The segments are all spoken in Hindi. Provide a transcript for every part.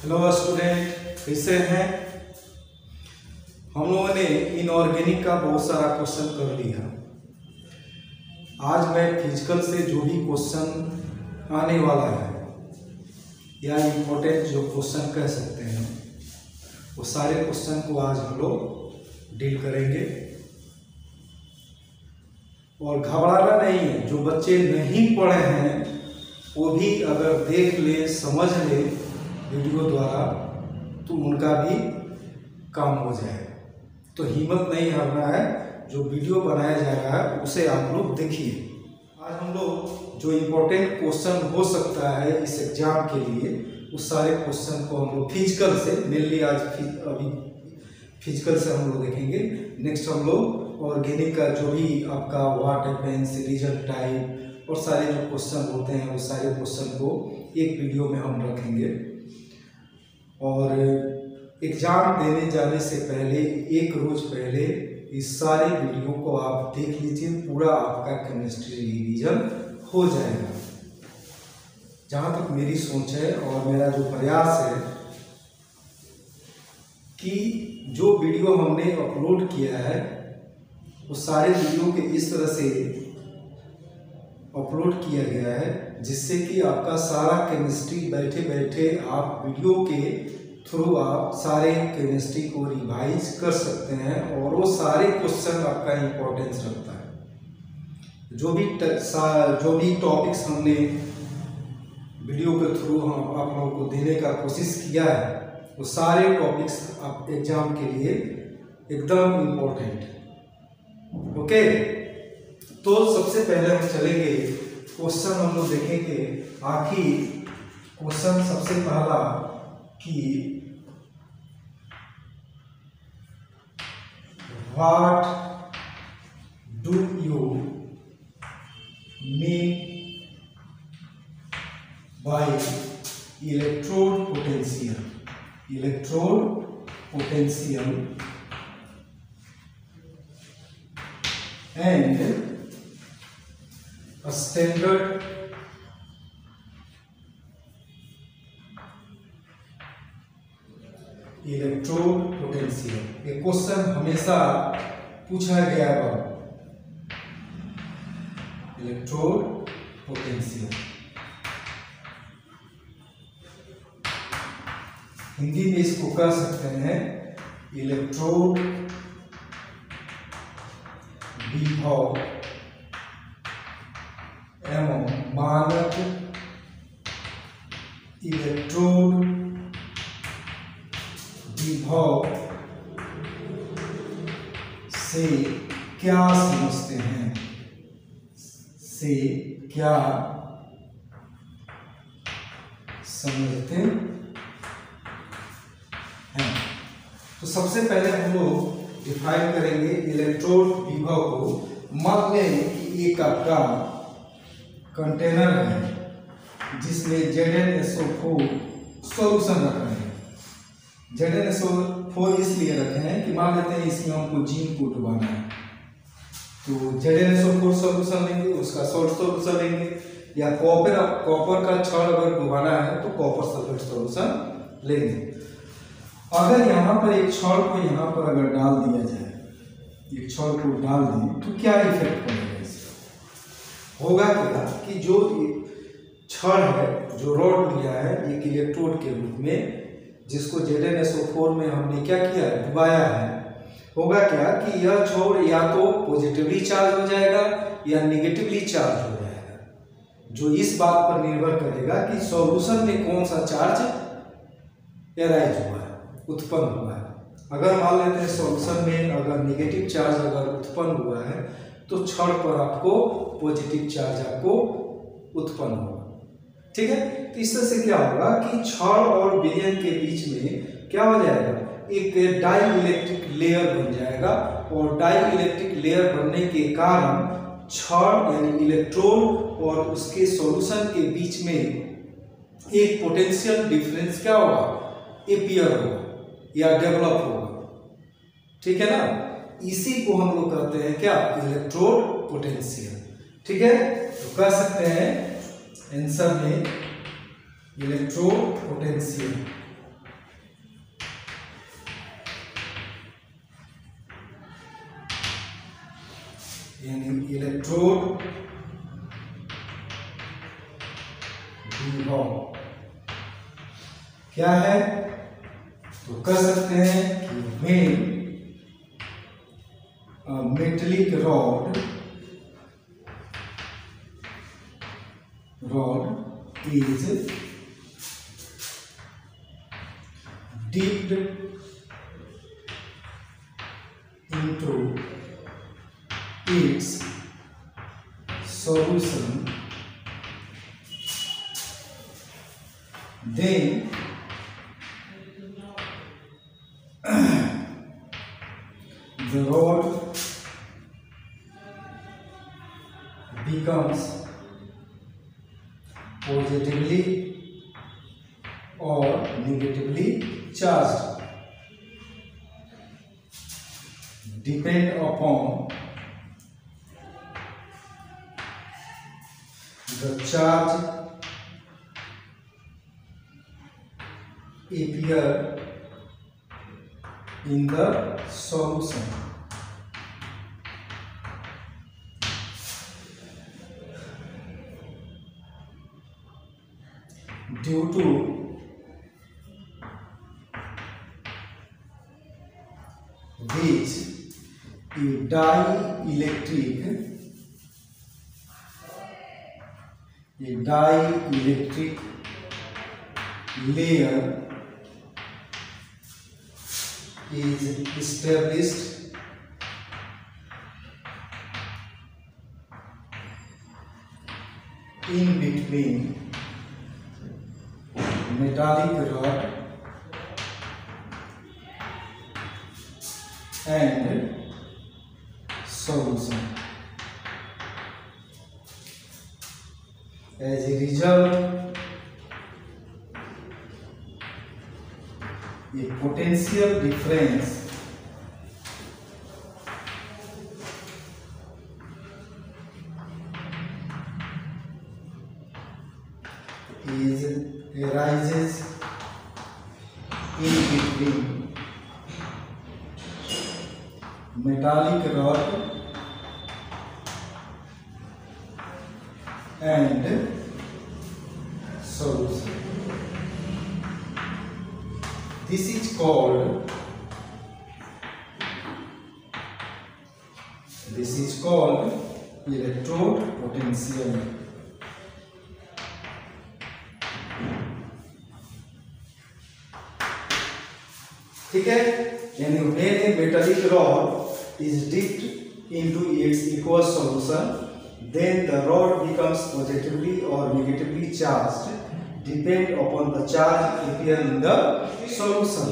हेलो स्टूडेंट, कैसे हैं? हम लोगों ने इनऑर्गेनिक का बहुत सारा क्वेश्चन कर लिया। आज मैं फिजिकल से जो भी क्वेश्चन आने वाला है या इम्पोर्टेंट जो क्वेश्चन कह सकते हैं वो सारे क्वेश्चन को आज हम लोग डील करेंगे। और घबराना नहीं है, जो बच्चे नहीं पढ़े हैं वो भी अगर देख ले समझ ले वीडियो द्वारा तो उनका भी काम हो जाएगा। तो हिम्मत नहीं हारना है, जो वीडियो बनाया जा रहा है उसे आप लोग देखिए। आज हम लोग जो इम्पोर्टेंट क्वेश्चन हो सकता है इस एग्जाम के लिए उस सारे क्वेश्चन को हम लोग फिजिकल से मेनली आज अभी फिजिकल से हम लोग देखेंगे। नेक्स्ट हम लोग ऑर्गेनिक का जो भी आपका व्हाट हैपेंस, रिजल्ट टाइप और सारे जो क्वेश्चन होते हैं वो सारे क्वेश्चन को एक वीडियो में हम रखेंगे। और एग्ज़ाम देने जाने से पहले एक रोज़ पहले इस सारे वीडियो को आप देख लीजिए, पूरा आपका केमिस्ट्री रिवीजन हो जाएगा। जहाँ तक मेरी सोच है और मेरा जो प्रयास है कि जो वीडियो हमने अपलोड किया है वो सारे वीडियो के इस तरह से अपलोड किया गया है जिससे कि आपका सारा केमिस्ट्री बैठे बैठे आप वीडियो के थ्रू आप सारे केमिस्ट्री को रिवाइज कर सकते हैं और वो सारे क्वेश्चन आपका इम्पोर्टेंस रखता है। जो भी टॉपिक्स हमने वीडियो के थ्रू हम आप लोगों को देने का कोशिश किया है वो सारे टॉपिक्स आप एग्जाम के लिए एकदम इम्पोर्टेंट। ओके, तो सबसे पहले हम चलेंगे क्वेश्चन हम लोग देखेंगे। आखिर क्वेश्चन सबसे पहला कि what do you mean bye electrode potential? Electrode potential and a standard electrode potential. ये क्वेश्चन हमेशा पूछा गया है। इलेक्ट्रोड पोटेंशियल हिंदी में इसको कह सकते हैं इलेक्ट्रोड विभव एवं मानक इलेक्ट्रोड विभव से क्या समझते हैं? से क्या समझते हैं? तो सबसे पहले हम लोग डिफाइन करेंगे इलेक्ट्रोड विभव को। मान लें कि एक आपका कंटेनर है जिसमें ZnSO4 सॉल्यूशन रखा है। ZnSO4 इसलिए रखे हैं कि मान लेते हैं इसमें हमको जिंक को डुबाना है तो ZnSO4 सॉल्यूशन लेंगे, उसका सॉल्ट सॉल्यूशन लेंगे, या कॉपर का छड़ अगर डुबाना है तो कॉपर सल्फेट सॉल्यूशन लेंगे। अगर यहाँ पर एक छड़ को यहाँ पर अगर डाल दिया जाए, एक छड़ को डाल दें तो क्या इफेक्ट पड़ेगा? इसका होगा क्या कि जो छड़ है, जो रॉड लिया है एक इलेक्ट्रोड के रूप में, जिसको ZnSO4 में हमने क्या किया है, डुबाया है, होगा क्या कि यह छोर या तो पॉजिटिवली चार्ज हो जाएगा या निगेटिवली चार्ज हो जाएगा, जो इस बात पर निर्भर करेगा कि सॉल्यूशन में कौन सा चार्ज एराइज हुआ है, उत्पन्न हुआ है। अगर मान लेते हैं सॉल्यूशन में अगर निगेटिव चार्ज अगर उत्पन्न हुआ है तो छड़ पर आपको पॉजिटिव चार्ज आपको उत्पन्न होगा। ठीक है, तो इस तरह से क्या होगा कि छड़ और विलयन के बीच में क्या हो जाएगा, एक डाई इलेक्ट्रिक लेयर बन जाएगा और डाई इलेक्ट्रिक लेयर बनने के कारण छड़ यानी इलेक्ट्रोड और उसके सॉल्यूशन के बीच में एक पोटेंशियल डिफरेंस क्या होगा, अपीयर होगा या डेवलप होगा। ठीक है ना, इसी को हम लोग कहते हैं क्या, इलेक्ट्रोड पोटेंशियल। ठीक है, तो कह सकते हैं आंसर में इलेक्ट्रोड पोटेंशियल यानी इलेक्ट्रोड विभव क्या है, तो कह सकते हैं कि when a metallic rod is dipped into its solution, then the rod becomes positively or negatively charged, depend upon the charge appear in the solution. Due to which a dielectric layer is established in between metallic rod and solution. As a result, a potential difference arises in between metallic rod and solution. This is called electrode potential. ठीक है, यानी when a metallic rod is dipped into its aqueous solution, then the rod becomes positively or negatively charged, depend upon the charge appear in the solution,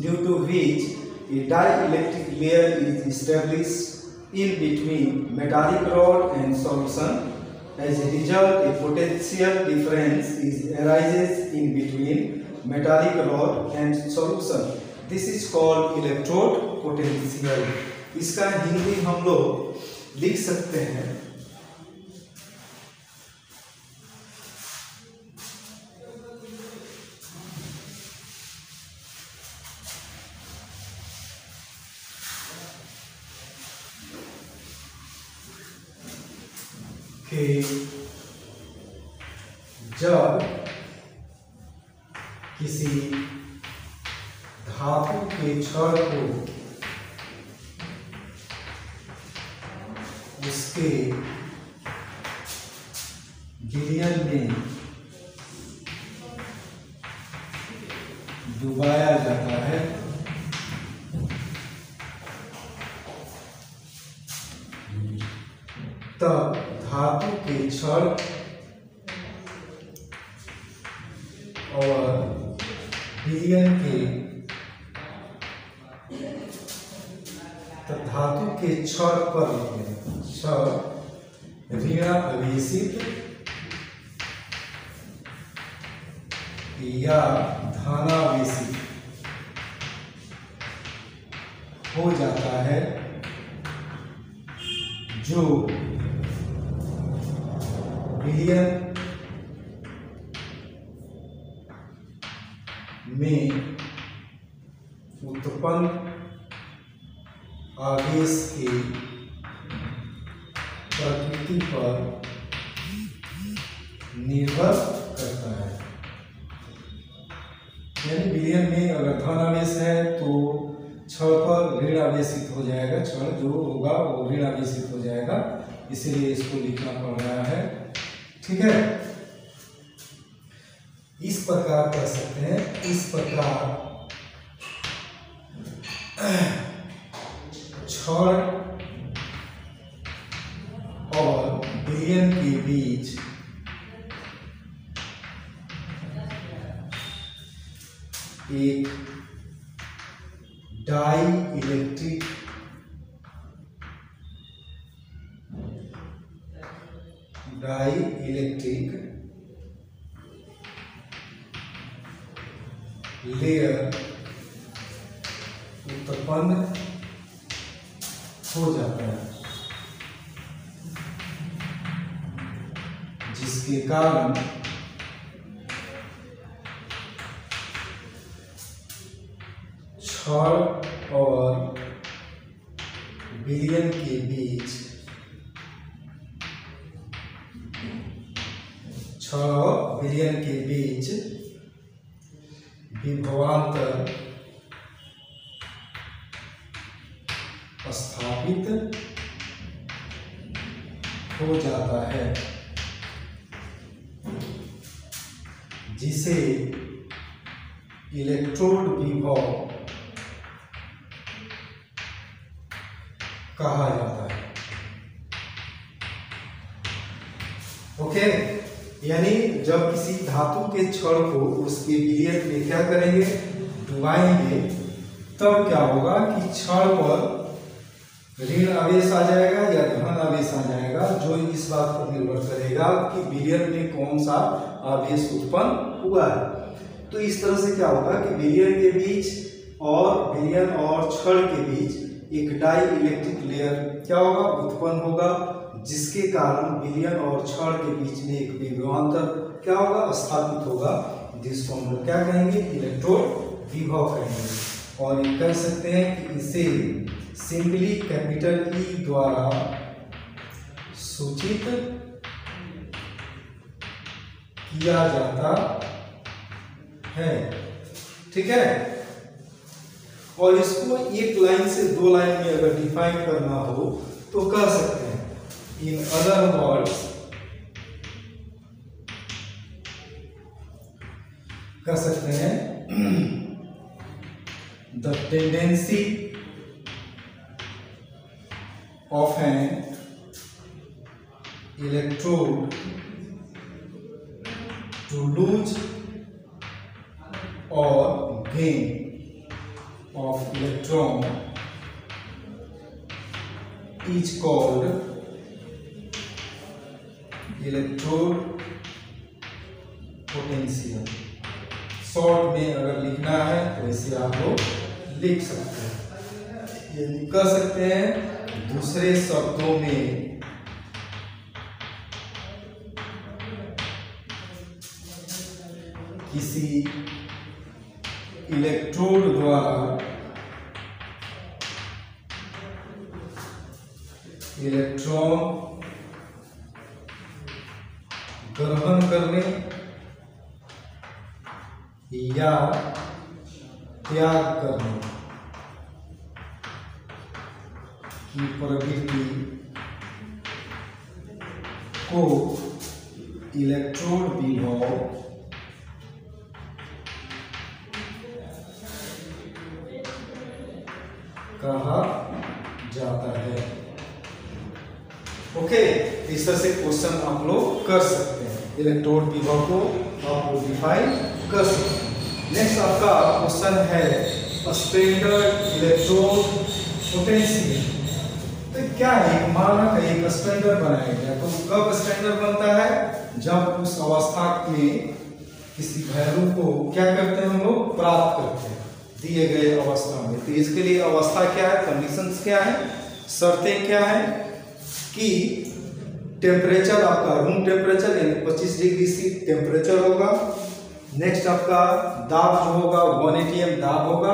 due to which a dielectric layer is established in between metallic rod and solution. As a result, a potential difference arises in between metallic rod and solution. This is called electrode potential. इसका हिंदी हम लोग लिख सकते हैं कि जब किसी धातु के छड़ को उसके गिलियन में डुबाया जाता है तब धातु के छड़ और विलयन के धातु के छड़ पर ऋण आवेशित या धनावेशित हो जाता है, जो विलयन में उत्पन्न आवेश के प्रकृति पर निर्भर करता है। यानी विलयन में अगर धन आवेश है तो छड़ पर ऋण आवेशित हो जाएगा, छड़ जो होगा वो ऋण आवेशित हो जाएगा, इसलिए इसको लिखना पड़ रहा है। ठीक है, इस प्रकार कह सकते हैं, इस प्रकार छड़ और विलयन के बीच एक डाई इलेक्ट्रिक लेयर उत्पन्न हो जाता है, जिसके कारण छड़ और विलयन के बीच विभवांतर स्थापित हो जाता है, जिसे इलेक्ट्रोड विभव कहा जाता है। ओके, यानी जब किसी धातु के छड़ को उसके विलयन में क्या करेंगे, डुबाएंगे, तब क्या होगा कि छड़ पर ऋण आवेश आ जाएगा या धन आवेश आ जाएगा, जो इस बात पर निर्भर करेगा कि विलयन में कौन सा आवेश उत्पन्न हुआ है। तो इस तरह से क्या होगा कि विलयन के बीच और विलयन और छड़ के बीच एक डाई इलेक्ट्रिक लेयर क्या होगा, उत्पन्न होगा, जिसके कारण विलयन और छड़ के बीच में एक विभवांतर क्या होगा, स्थापित होगा, जिसको हम लोग क्या कहेंगे, इलेक्ट्रोड विभव कहेंगे। और ये कह सकते हैं कि इसे सिंपली कैपिटल ई द्वारा सूचित किया जाता है। ठीक है, और इसको एक लाइन से दो लाइन में अगर डिफाइन करना हो तो कर सकते हैं। इन अदर वर्ड्स कर सकते हैं, the tendency of an electrode to lose or gain of electron is called electrode potential। Short में अगर लिखना है तो इसे आप लोग लिख सकते हैं। ये कर सकते हैं दूसरे शब्दों में किसी इलेक्ट्रोड द्वारा इलेक्ट्रॉन ग्रहण करने या त्याग करने की प्रवृत्ति को इलेक्ट्रोड विभव कहा जाता है। ओके, इस तरह से क्वेश्चन आप लोग कर सकते हैं, इलेक्ट्रोड विभव को आप लोग डिफाइन कर सकते हैं। नेक्स्ट आपका क्वेश्चन है स्टैंडर्ड इलेक्ट्रोड पोटेंशियल। तो क्या है, माना कि एक स्टैंडर्ड बनाया गया, तो कब स्टैंडर्ड बनता है, जब उस अवस्था में किसी वैल्यू को क्या करते हैं हम लोग, प्राप्त करते हैं दिए गए अवस्था में। तो इसके लिए अवस्था क्या है, कंडीशंस क्या है, शर्तें क्या है कि टेम्परेचर आपका रूम टेम्परेचर यानी 25 डिग्री सी टेम्परेचर होगा। नेक्स्ट आपका दाब जो होगा 1 atm दाब होगा,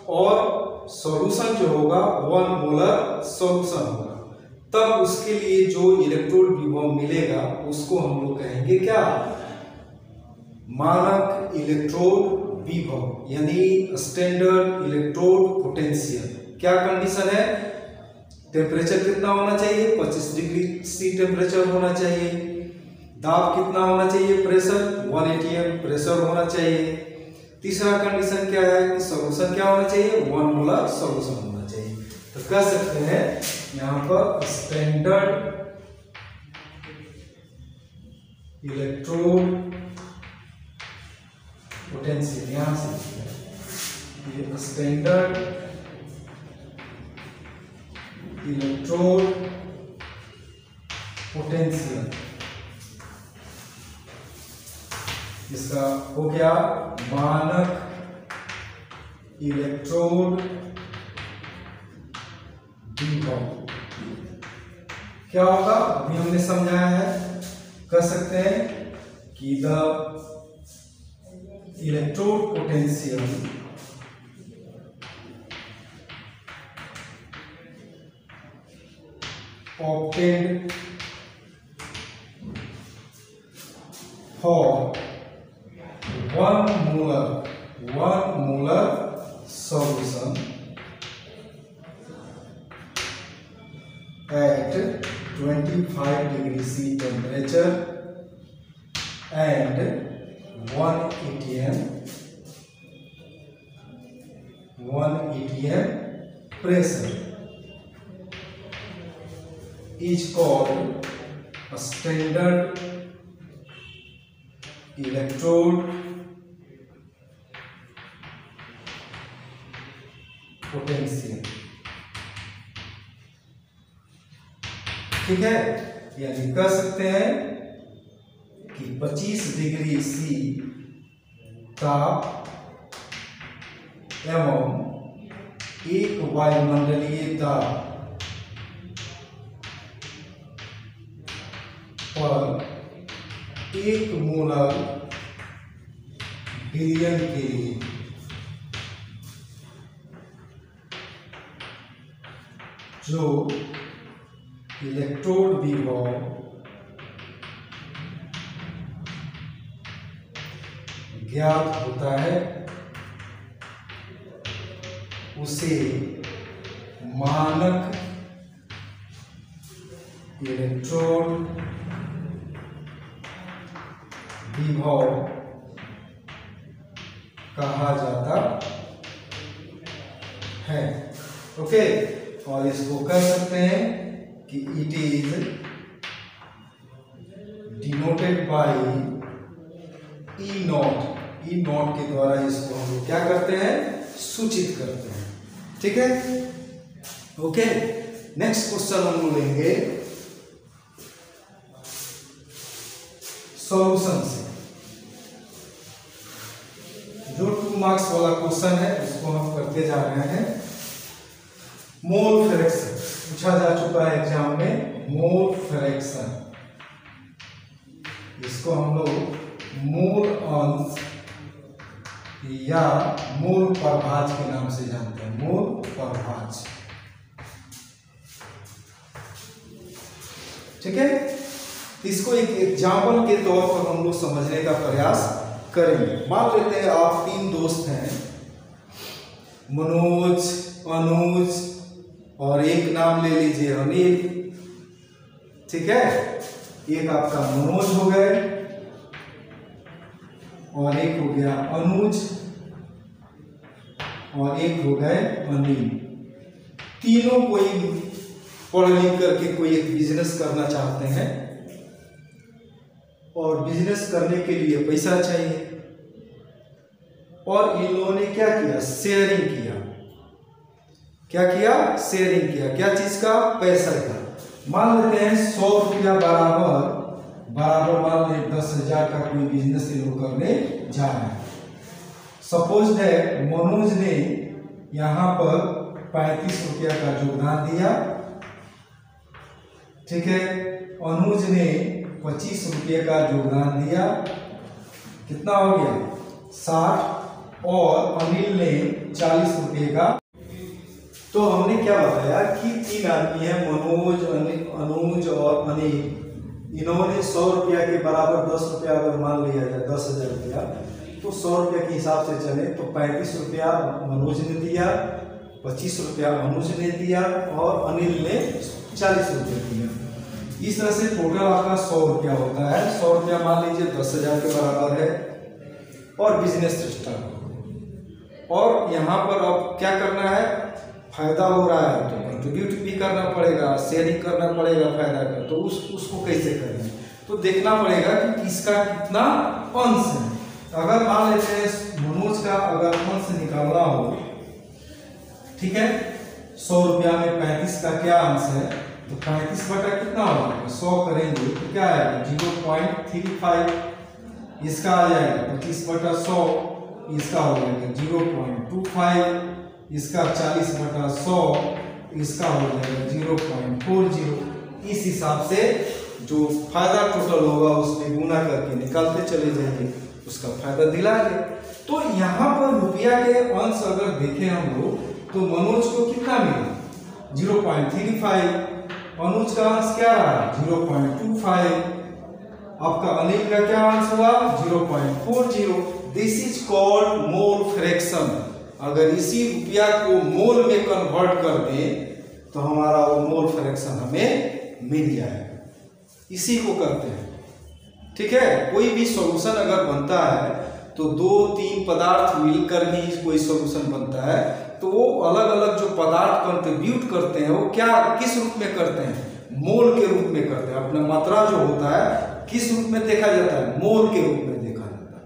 और सॉल्यूशन जो होगा 1 मोलर सॉल्यूशन होगा। तब उसके लिए जो इलेक्ट्रोड विभव मिलेगा उसको हम लोग कहेंगे क्या, मानक इलेक्ट्रोड विभव, यानी स्टैंडर्ड इलेक्ट्रोड पोटेंशियल। क्या कंडीशन है, टेम्परेचर कितना होना चाहिए, 25 डिग्री सी टेम्परेचर होना चाहिए, दाब कितना होना चाहिए, प्रेशर 1 atm प्रेशर होना चाहिए। तीसरा कंडीशन क्या है कि सॉल्यूशन क्या होना चाहिए, 1 मोलर सॉल्यूशन होना चाहिए। तो कह सकते हैं यहाँ पर स्टैंडर्ड इलेक्ट्रोड पोटेंशियल, यहां से ये स्टैंडर्ड इलेक्ट्रोड पोटेंशियल, इसका हो गया मानक इलेक्ट्रोड विभव। क्या होगा अभी हमने समझाया है, कह सकते हैं कि the electrode potential obtained for 1 molar solution at 25 degree C temperature and 1 atm pressure is called a standard electrode potential। ठीक है, यानी कह सकते हैं कि 25 डिग्री सी ताप एवं एक वायुमंडलीय दाब पर 1 मोलर विलयन के लिए जो इलेक्ट्रोड विभव ज्ञात होता है उसे मानक इलेक्ट्रोड विभव कहा जाता है। ओके, और इसको कह सकते हैं कि it is denoted by E not के द्वारा इसको हम लोग क्या करते हैं, सूचित करते हैं। ठीक है, ओके। नेक्स्ट क्वेश्चन हम लोग लेंगे सॉल्यूशन से। जो 2 मार्क्स वाला क्वेश्चन है उसको हम करते जा रहे हैं। मोल फ्रैक्शन पूछा जा चुका है एग्जाम में, मोल फ्रैक्शन, इसको हम लोग मोल अंश या मोल प्रभाज के नाम से जानते हैं, मोल प्रभाज। ठीक है, इसको एक एग्जाम्पल के तौर पर हम लोग समझने का प्रयास करेंगे। मान लेते हैं आप 3 दोस्त हैं, मनोज, अनुज और एक नाम ले लीजिए अनिल। ठीक है, एक आपका मनोज हो गए और एक हो गया अनुज और एक हो गए अनिल। तीनों कोई पढ़ लिख करके कोई एक बिजनेस करना चाहते हैं और बिजनेस करने के लिए पैसा चाहिए, और इन लोगों ने क्या किया, शेयरिंग किया। क्या किया, शेयरिंग किया। क्या चीज का, पैसा का। मान लेते हैं 100 रुपया बराबर मान लें 10,000 का कोई बिजनेस ये लोग करने जा रहे हैं। सपोज दैट मनोज ने यहाँ पर 35 रुपया का योगदान दिया। ठीक है, अनुज ने 25 रुपये का योगदान दिया, कितना हो गया 60, और अनिल ने 40 रुपये का तो हमने क्या बताया कि 3 आदमी हैं, मनोज, अनुज और अनिल। इन्होंने 100 रुपया के बराबर 10 रुपया अगर मान लिया जाए 10,000 रुपया, तो 100 रुपया के हिसाब से चले तो 35 रुपया मनोज ने दिया, 25 रुपया अनुज ने दिया और अनिल ने 40 रुपया दिया। इस तरह से टोटल आपका 100 रुपया होता है। 100 रुपया मान लीजिए 10,000 के बराबर है और बिजनेस स्टार्ट। और यहाँ पर अब क्या करना है, फायदा हो रहा है तो कंट्रीब्यूट भी करना पड़ेगा, शेयरिंग करना पड़ेगा फायदा का। तो उसको कैसे करें, तो देखना पड़ेगा कि किसका कितना अंश है। अगर मान लेते हैं मनोज का अगर अंश निकालना हो, ठीक है, 100 रुपया में 35 का क्या अंश है, तो 35 बटा कितना होगा, 100 करेंगे तो क्या आएगा 0.35। इसका आ जाएगा 25 बटा 100, इसका हो जाएगा 0.25। इसका 40 बटा 100, इसका हो जाएगा 0.40। इस हिसाब से जो फायदा टोटल होगा उसमें गुना करके निकालते चले जाएंगे, उसका फायदा दिलाएंगे। तो यहाँ पर रुपया के अंश अगर देखें हम लोग तो मनोज को कितना मिला 0.35, अनुज का अंश क्या रहा 0.25, आपका अनिल का क्या अंश हुआ 0.40। This is called mole fraction. अगर इसी रुपया को मोल में कन्वर्ट कर दें तो हमारा वो मोल फ्रैक्शन हमें मिल जाएगा। इसी को करते हैं, ठीक है। कोई भी सॉल्यूशन अगर बनता है तो 2-3 पदार्थ मिलकर भी कोई सॉल्यूशन बनता है, तो वो अलग अलग जो पदार्थ कंट्रीब्यूट करते हैं वो क्या किस रूप में करते हैं, मोल के रूप में करते हैं। अपना मात्रा जो होता है किस रूप में देखा जाता है, मोल के रूप में देखा जाता है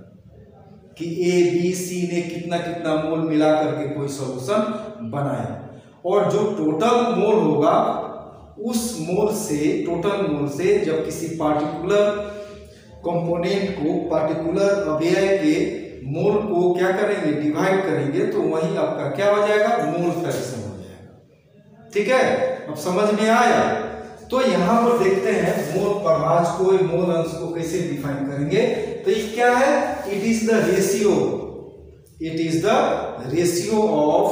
कि ए बी सी ने कितना कितना मोल मिला करके कोई सॉल्यूशन बनाया। और जो टोटल मोल होगा उस मोल से, टोटल मोल से जब किसी पार्टिकुलर कंपोनेंट को, पार्टिकुलर अवयव के मोल को क्या करेंगे, डिवाइड करेंगे, तो वही आपका क्या हो जाएगा, मोल फ्रैक्शन हो जाएगा। ठीक है, अब समझ में आया। तो यहां पर देखते हैं मोल प्रभाज को, मोल अंश को कैसे डिफाइन करेंगे। तो ये क्या है, it is the ratio, it is the ratio of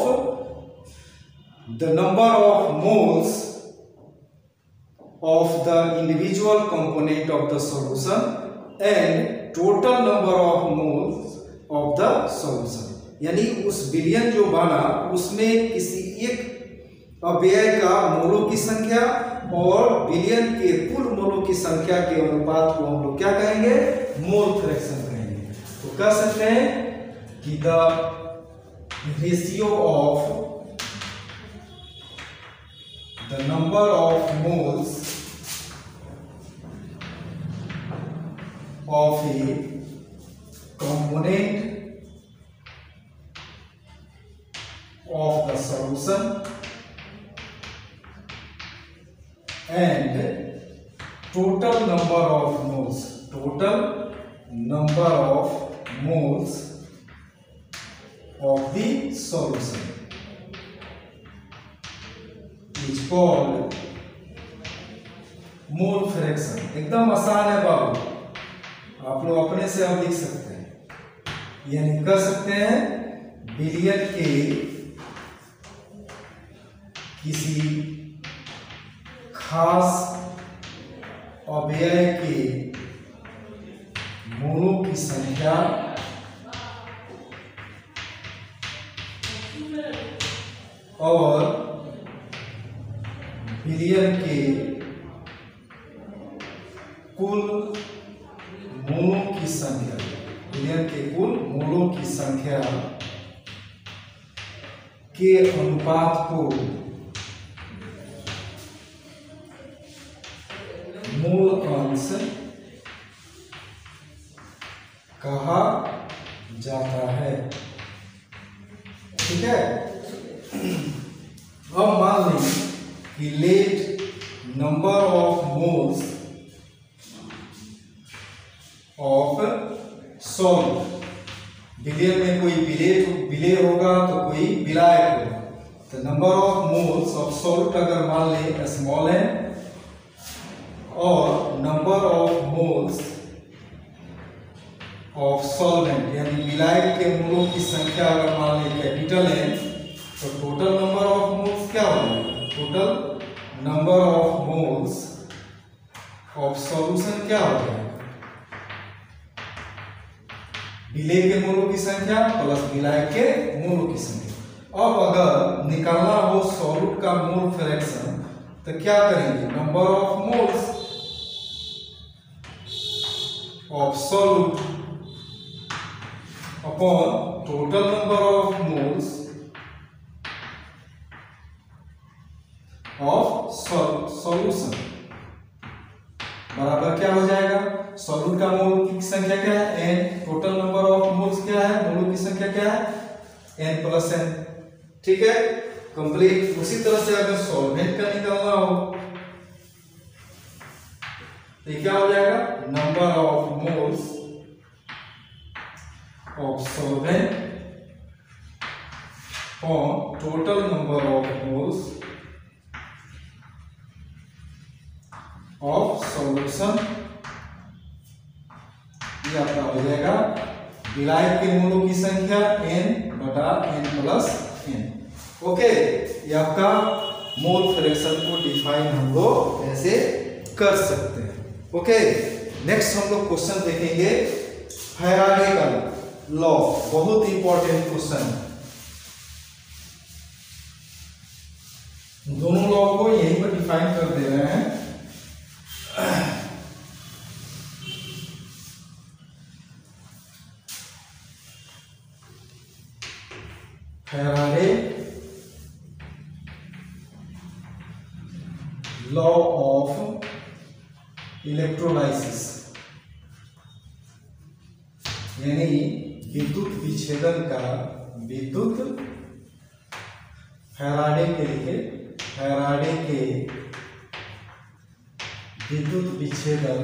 the number of moles of the individual component of the solution and total number of moles of the solution। यानी उस विलयन जो बना उसमें किसी एक अवयव का मोलों की संख्या और विलयन के कुल मोलों की संख्या के अनुपात को हम लोग क्या कहेंगे, मोल फ्रैक्शन कहेंगे। तो कह सकते हैं कि the ratio of the number of moles of a component of the solution and total number of moles, total number of moles of the solution is called mole fraction. एकदम आसान है बाबू, आप लोग अपने से अब लिख सकते हैं, यानी कह सकते हैं विलयन के किसी खास अवयव के मोलों की संख्या और विलयन के कुल मोलों की संख्या, विलयन के कुल मोलों की संख्या के अनुपात को मोल अंश कहा जाता है। ठीक है, अब मान लें कि let number of moles of salt, विलयन में कोई विलेय होगा तो कोई विलायक होगा। तो number of moles of salt अगर मान लें स्मॉल है और number of moles of solvent यानी विलायक के मोलों की संख्या अगर मान लें कैपिटल है, तो टोटल नंबर ऑफ मोल्स क्या हो जाएगा, total number of moles of solution क्या हो जाएगा, विलेय के मोलों की संख्या प्लस विलायक के मोलों की संख्या। अब अगर निकालना हो सॉल्यूट का मोल फ्रैक्शन तो क्या करेंगे, number of moles of solute upon total number of moles of solution बराबर क्या हो जाएगा, सॉल्यूट का मोल की संख्या क्या है n, total number of moles क्या है, मोलों की संख्या क्या है n प्लस n। ठीक है, कंप्लीट। उसी तरह से अगर सॉल्वेंट का निकालना हो तो क्या हो जाएगा, number of moles of solvent on total number of moles of solution, ये आपका हो जाएगा विलायक के मोलों की संख्या n बटा n प्लस n। ओके, ये आपका मोल फ्रैक्शन को डिफाइन हम लोग ऐसे कर सकते हैं। ओके, नेक्स्ट हम लोग क्वेश्चन देखेंगे फैराडे का लॉ, बहुत इंपॉर्टेंट क्वेश्चन है। दोनों लॉ को यहीं पर डिफाइन कर दे रहे हैं। फैराडे लॉ ऑफ इलेक्ट्रोलाइसिस, यानी विद्युत विच्छेदन का, विद्युत फैराडे के लिए, फैराडे के विद्युत विच्छेदन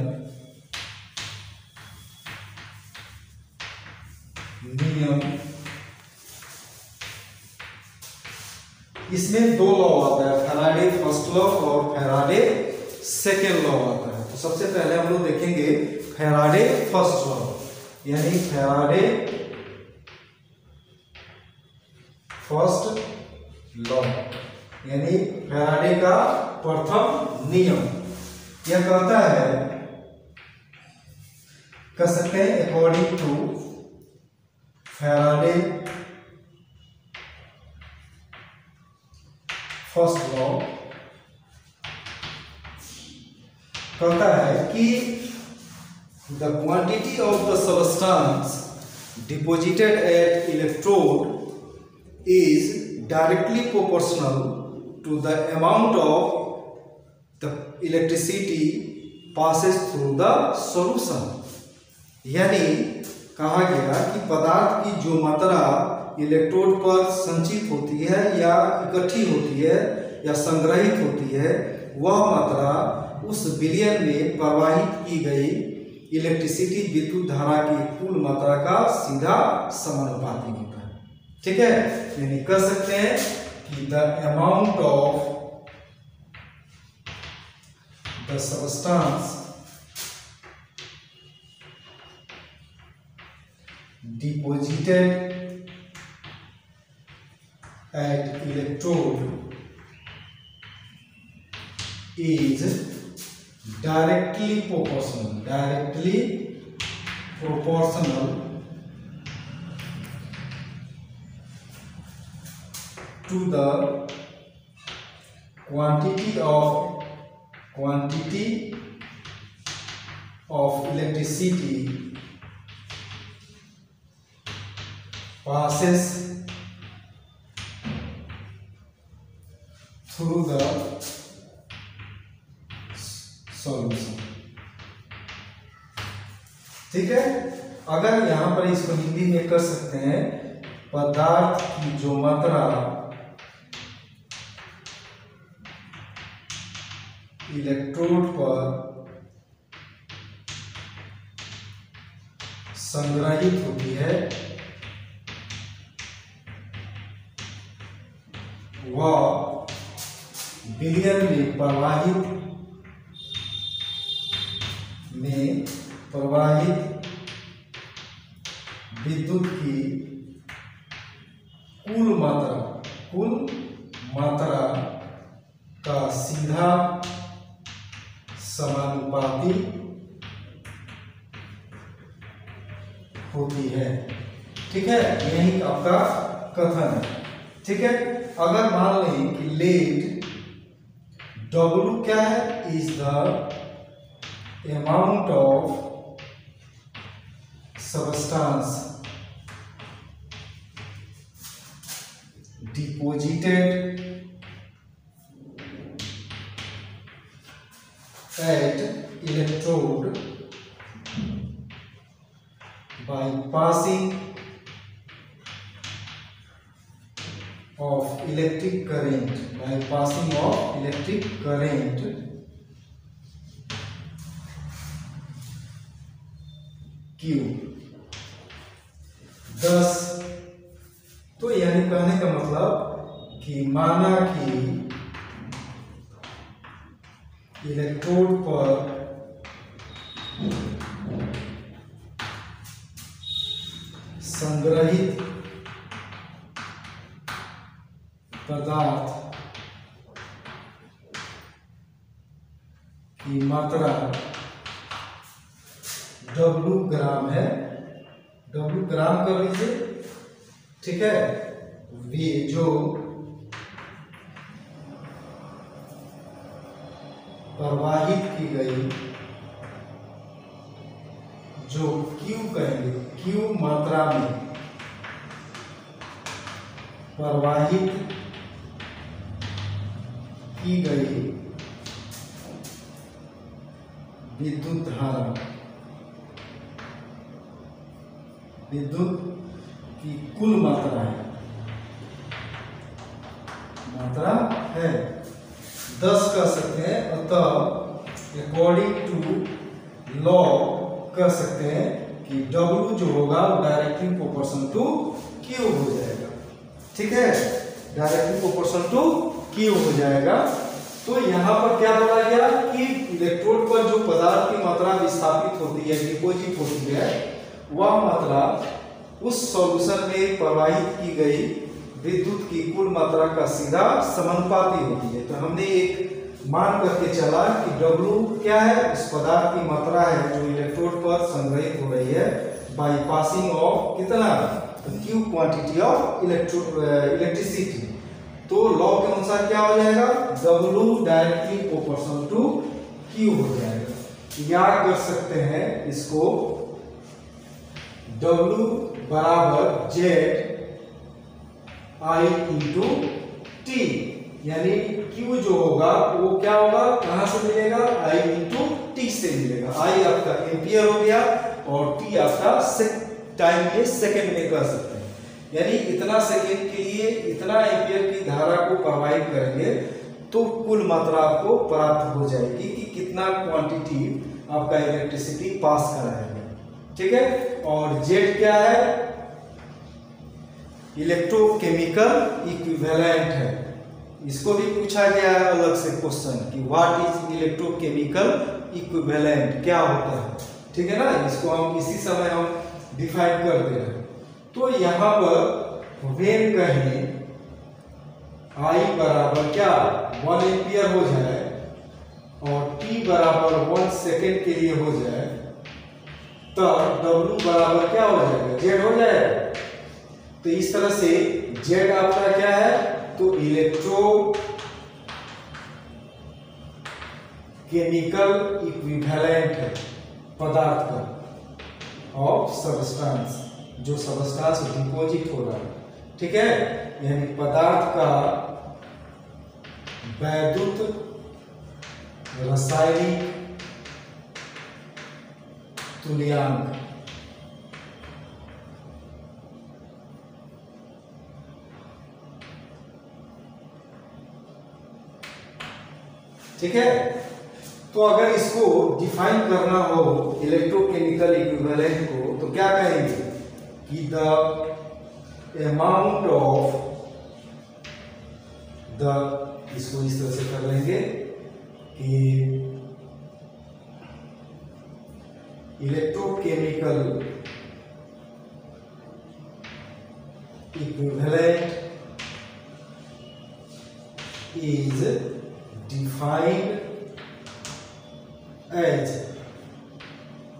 नियम, इसमें दो लॉ आता है, फैराडे फर्स्ट लॉ और फैराडे सेकेंड लॉ आता है। तो सबसे पहले हम लोग देखेंगे फैराडे फर्स्ट लॉ, यानी फैराडे फर्स्ट लॉ, यानी फैराडे का प्रथम नियम। यह कहता है, कह सकते हैं according to Faraday first law, कहता है कि the quantity of the substance deposited at electrode is directly proportional to the amount of the electricity passes through the solution. यानी कहा गया कि पदार्थ की जो मात्रा इलेक्ट्रोड पर संचित होती है या इकट्ठी होती है या संग्रहित होती है, वह मात्रा उस विलयन में प्रवाहित की गई इलेक्ट्रिसिटी विद्युत धारा की कुल मात्रा का सीधा समानुपाती होता है। ठीक है, यानी कह सकते हैं कि the amount of the substance deposited at electrode is directly proportional to the quantity of electricity passes through the solution। ठीक है, अगर यहां पर इसको हिंदी में कर सकते हैं, पदार्थ की जो मात्रा इलेक्ट्रोड पर संग्रहित होती है वह विलयन में प्रवाहित विद्युत की कुल मात्रा कुल मात्रा का सीधा समानुपाती होती है। ठीक है, यही आपका कथन है। ठीक है, अगर मान लें कि लेट W क्या है, is the amount of substance deposited at electrode by passing of electric current, Q। 10, तो यानी कहने का मतलब कि माना कि इलेक्ट्रोड पर संग्रहित पदार्थ की मात्रा W ग्राम है, W ग्राम कर लीजिए। ठीक है, वे जो प्रवाहित की गई, जो Q कहेंगे, Q मात्रा में प्रवाहित की गई विद्युत धारा, विद्युत की कुल मात्रा है 10 कह सकते हैं। अतः अकॉर्डिंग टू लॉ कह सकते हैं कि W जो होगा डायरेक्टली प्रोपोर्शनल टू Q हो जाएगा। ठीक है, डायरेक्टली प्रोपोर्शनल टू Q हो जाएगा। तो यहाँ पर क्या बोला गया कि इलेक्ट्रोड पर जो पदार्थ की मात्रा विस्थापित होती है, डिपोजिट होती है, वह मात्रा उस सॉल्यूशन में प्रवाहित की गई विद्युत की कुल मात्रा का सीधा समानुपाती होती है। तो हमने एक मान करके चला कि W क्या है, उस पदार्थ की मात्रा है जो इलेक्ट्रोड पर संग्रहित हो रही है बाई पासिंग ऑफ कितना, Q क्वांटिटी ऑफ इलेक्ट्रिसिटी। तो लॉ के अनुसार क्या हो जाएगा, W directly proportional to Q हो जाएगा। याद कर सकते हैं इसको, W बराबर Z I इंटू T, यानी Q जो होगा वो क्या होगा, कहां से मिलेगा, I इंटू T से मिलेगा। I आपका एम्पियर हो गया और T आपका टाइम में सेकंड में कर सकते हैं, यानी इतना सेकंड के लिए इतना एम्पियर की धारा को प्रवाहित करेंगे तो कुल मात्रा आपको प्राप्त हो जाएगी कि कितना क्वांटिटी आपका इलेक्ट्रिसिटी पास कराएगा। ठीक है, और Z क्या है, इलेक्ट्रोकेमिकल इक्विवेलेंट है। इसको भी पूछा गया है अलग से क्वेश्चन कि व्हाट इज इलेक्ट्रोकेमिकल इक्विवेलेंट, क्या होता है। ठीक है ना, इसको हम इसी समय हम डिफाइन कर दे रहे हैं। तो यहाँ पर व्हेन कहीं I बराबर क्या 1 एम्पियर हो जाए और T बराबर 1 सेकेंड के लिए हो जाए, तब W बराबर क्या हो जाएगा, Z हो जाएगा। तो इस तरह से Z आपका क्या है, तो इलेक्ट्रोकेमिकल इक्विवेलेंट है पदार्थ का ऑफ सबस्टेंस, जो सबस्टेंस डिपॉजिट हो रहा है। ठीक है, यानी पदार्थ का वैद्युत रासायनिक तुल्यांक। ठीक है, तो अगर इसको डिफाइन करना हो इलेक्ट्रोकेमिकल इक्विवेलेंट को, तो क्या कहेंगे कि द अमाउंट ऑफ द, इसको इस तरह से कर लेंगे कि electrochemical equivalent is defined as,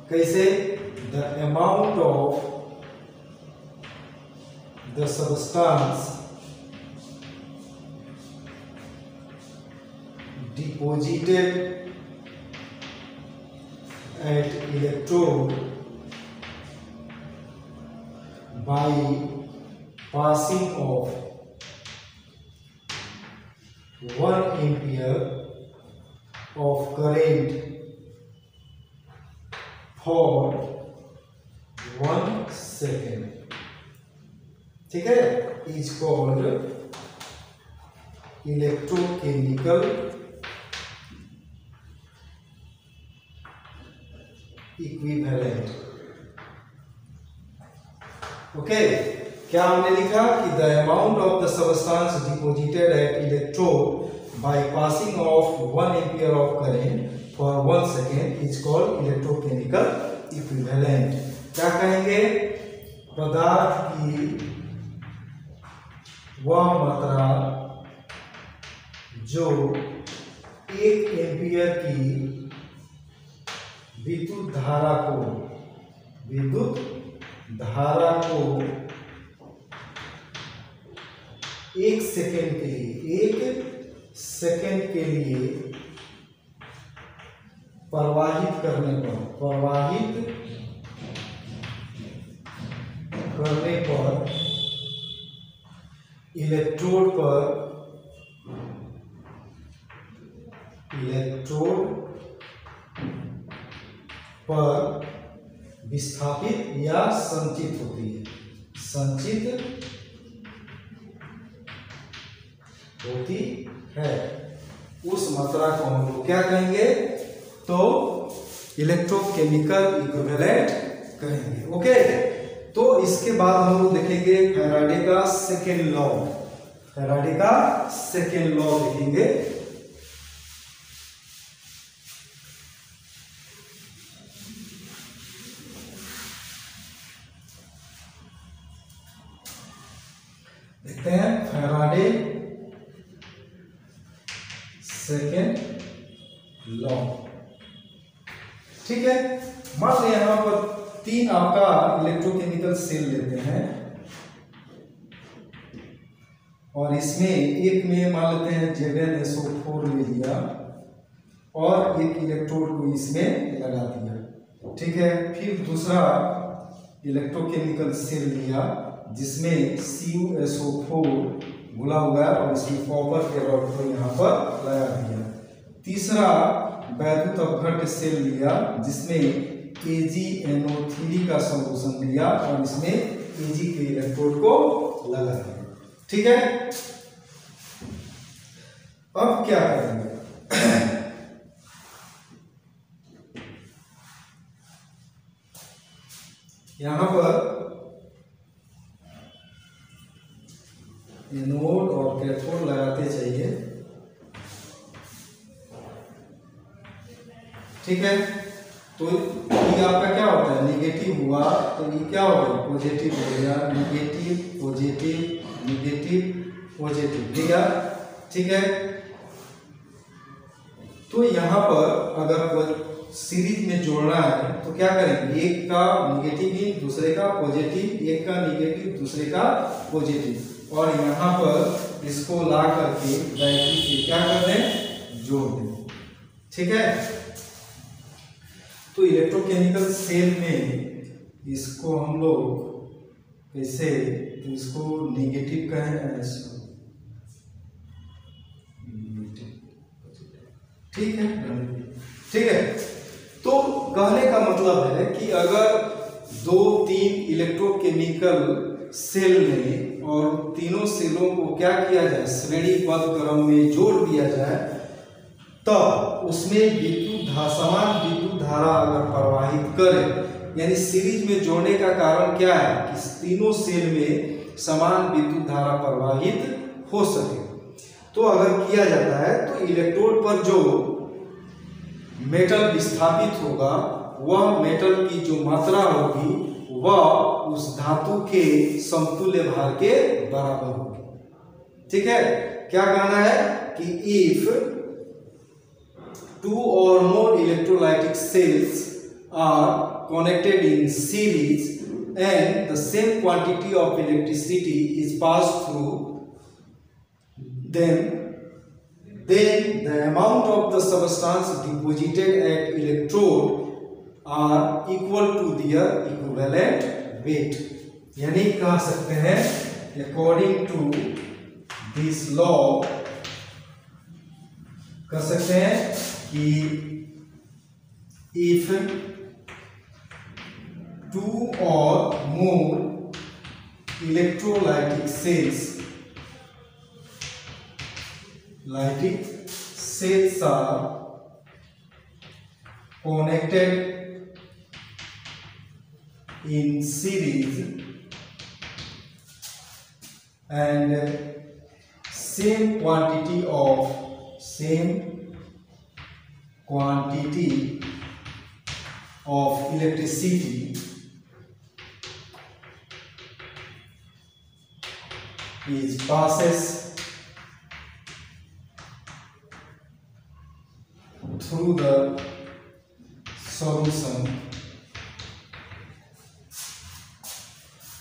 कैसे, the amount of the substance deposited at electrode by passing of 1 ampere of current for 1 second, ठीक है, is called electrochemical equivalent. Okay, क्या हमने लिखा कि the amount of the substance deposited at electrode by passing of 1 ampere of current for 1 second is called electrochemical equivalent. क्या कहेंगे, पदार्थ की वह मात्रा जो 1 एम्पियर की विद्युत धारा को 1 सेकेंड के लिए प्रवाहित करने पर इलेक्ट्रोड पर विस्थापित या संचित होती है, उस मात्रा को हम लोग क्या कहेंगे, तो इलेक्ट्रोकेमिकल इक्विवेलेंट कहेंगे। ओके, तो इसके बाद हम लोग देखेंगे फैराडे का सेकेंड लॉ देखेंगे। देखते हैं फैराडे सेकेंड लॉ। ठीक है, मान लें यहां पर 3 आपका इलेक्ट्रोकेमिकल सेल लेते हैं और इसमें एक में मान लेते हैं ZnSO4 ले लिया और एक इलेक्ट्रोड को इसमें लगा दिया। ठीक है, फिर दूसरा इलेक्ट्रोकेमिकल सेल लिया जिसमें CuSO4 घुला हुआ है और इसमें कॉपर के रॉड को यहाँ पर लगा दिया। तीसरा वैद्युत अपघट्य सेल लिया जिसमें AgNO3 का सॉल्यूशन लिया और इसमें Ag के इलेक्ट्रोड को लगा दिया। ठीक है, अब क्या करेंगे, यहां पर एनोड और कैथोड लगाते चाहिए। ठीक है, तो ये आपका क्या होता है, नेगेटिव हुआ तो ये क्या हो गया, पॉजिटिव हो गया, नेगेटिव पॉजिटिव नेगेटिव पॉजिटिव, ठीक है। ठीक है, तो यहाँ पर अगर सीरीज में जोड़ना है तो क्या करेंगे, एक का नेगेटिव ही दूसरे का पॉजिटिव, एक का नेगेटिव दूसरे का पॉजिटिव, और यहाँ पर इसको ला करके बैटरी से क्या कर दें, जोड़ दें। ठीक है, तो इलेक्ट्रोकेमिकल सेल में इसको हम लोग कैसे, तो इसको नेगेटिव कहें, ठीक है। ठीक है, तो कहने का मतलब है कि अगर 2-3 इलेक्ट्रोकेमिकल सेल में और तीनों सेलों को क्या किया जाए, श्रेणीबद्ध क्रम में जोड़ दिया जाए, तब उसमें समान विद्युत धारा अगर प्रवाहित करे, यानी सीरीज में जोड़ने का कारण क्या है कि तीनों सेल में समान विद्युत धारा प्रवाहित हो सके। तो अगर किया जाता है तो इलेक्ट्रोड पर जो मेटल विस्थापित होगा वह मेटल की जो मात्रा होगी वह उस धातु के समतुल्य भार के बराबर होगी। ठीक है, क्या कहना है, कि if two or more electrolytic cells are connected in series and the same quantity of electricity is passed through them, then the amount of the substance deposited at electrode are equal to their equivalent weight. यानी कह सकते हैं according to this law कह सकते हैं कि if two or more electrolytic cells are connected in series and same quantity of electricity is passes through the solution,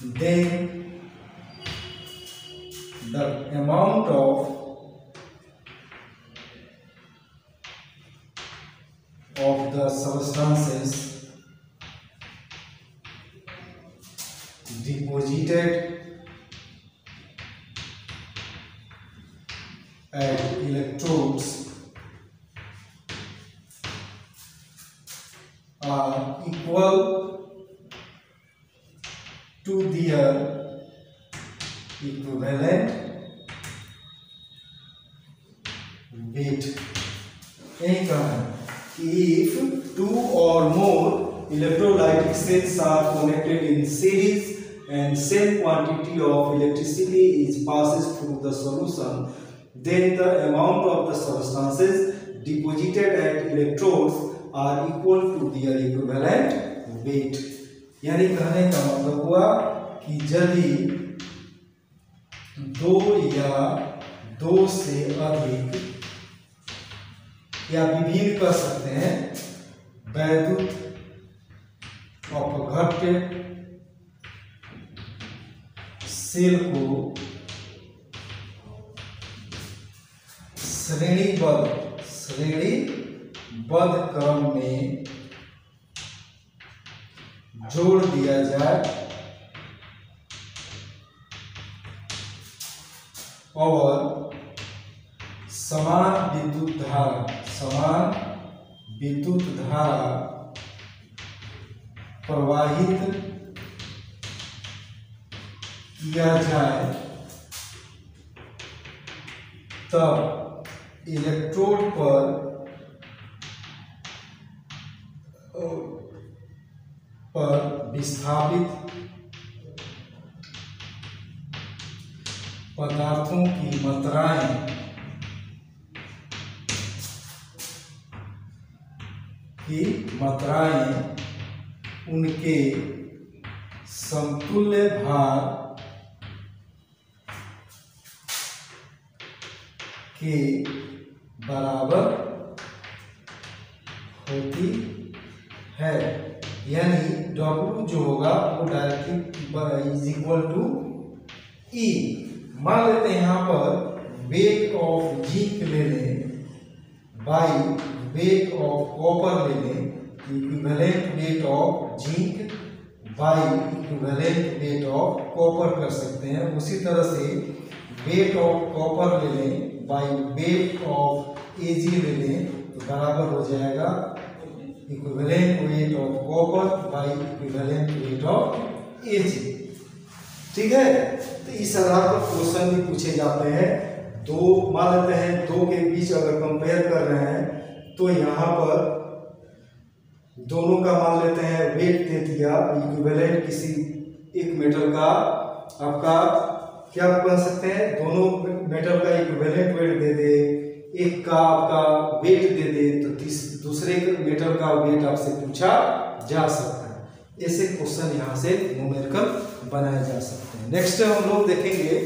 then the amount of the substances deposited at electrodes are equal to their equivalent weight. यही कहना है कि if two or more electrolytic cells are connected in series and same quantity of electricity is passes through the solution, then the amount of the substances deposited at electrodes are equal to their equivalent weight. यानी कहने का मतलब हुआ कि यदि दो या दो से अधिक या विभिन्न कह सकते हैं वैद्युत अपघट्य सेल को श्रेणीबद्ध क्रम में जोड़ दिया जाए और समान विद्युत धारा प्रवाहित किया जाए तब इलेक्ट्रोड पर विस्थापित पदार्थों की मात्राएं उनके समतुल्य भार के बराबर होती है। यानी W जो होगा वो directly is equal to E। मान लेते हैं यहाँ पर वेट ऑफ जिंक ले लें बाई वेट ऑफ कॉपर ले लें, equivalent weight of zinc by equivalent weight of copper कर सकते हैं। उसी तरह से वेट ऑफ कॉपर ले लें बाई वेट ऑफ Ag ले लें तो बराबर हो जाएगा equivalent weight of copper by equivalent weight of Ag। ठीक है, तो इस आधार पर क्वेश्चन भी पूछे जाते हैं। दो मान लेते हैं दो के बीच अगर कंपेयर कर रहे हैं तो यहाँ पर दोनों का मान लेते हैं वेट दे दिया इक्विवेलेंट किसी एक मेटल का आपका क्या कह सकते हैं दोनों मेटल का इक्विवेलेंट वेट दे दे, एक का आपका वेट दे दे तो दूसरे मेटल का वेट आपसे पूछा जा सकता है। ऐसे क्वेश्चन यहाँ से न्यूमेरिकल बनाए जा सकते हैं। नेक्स्ट हम लोग देखेंगे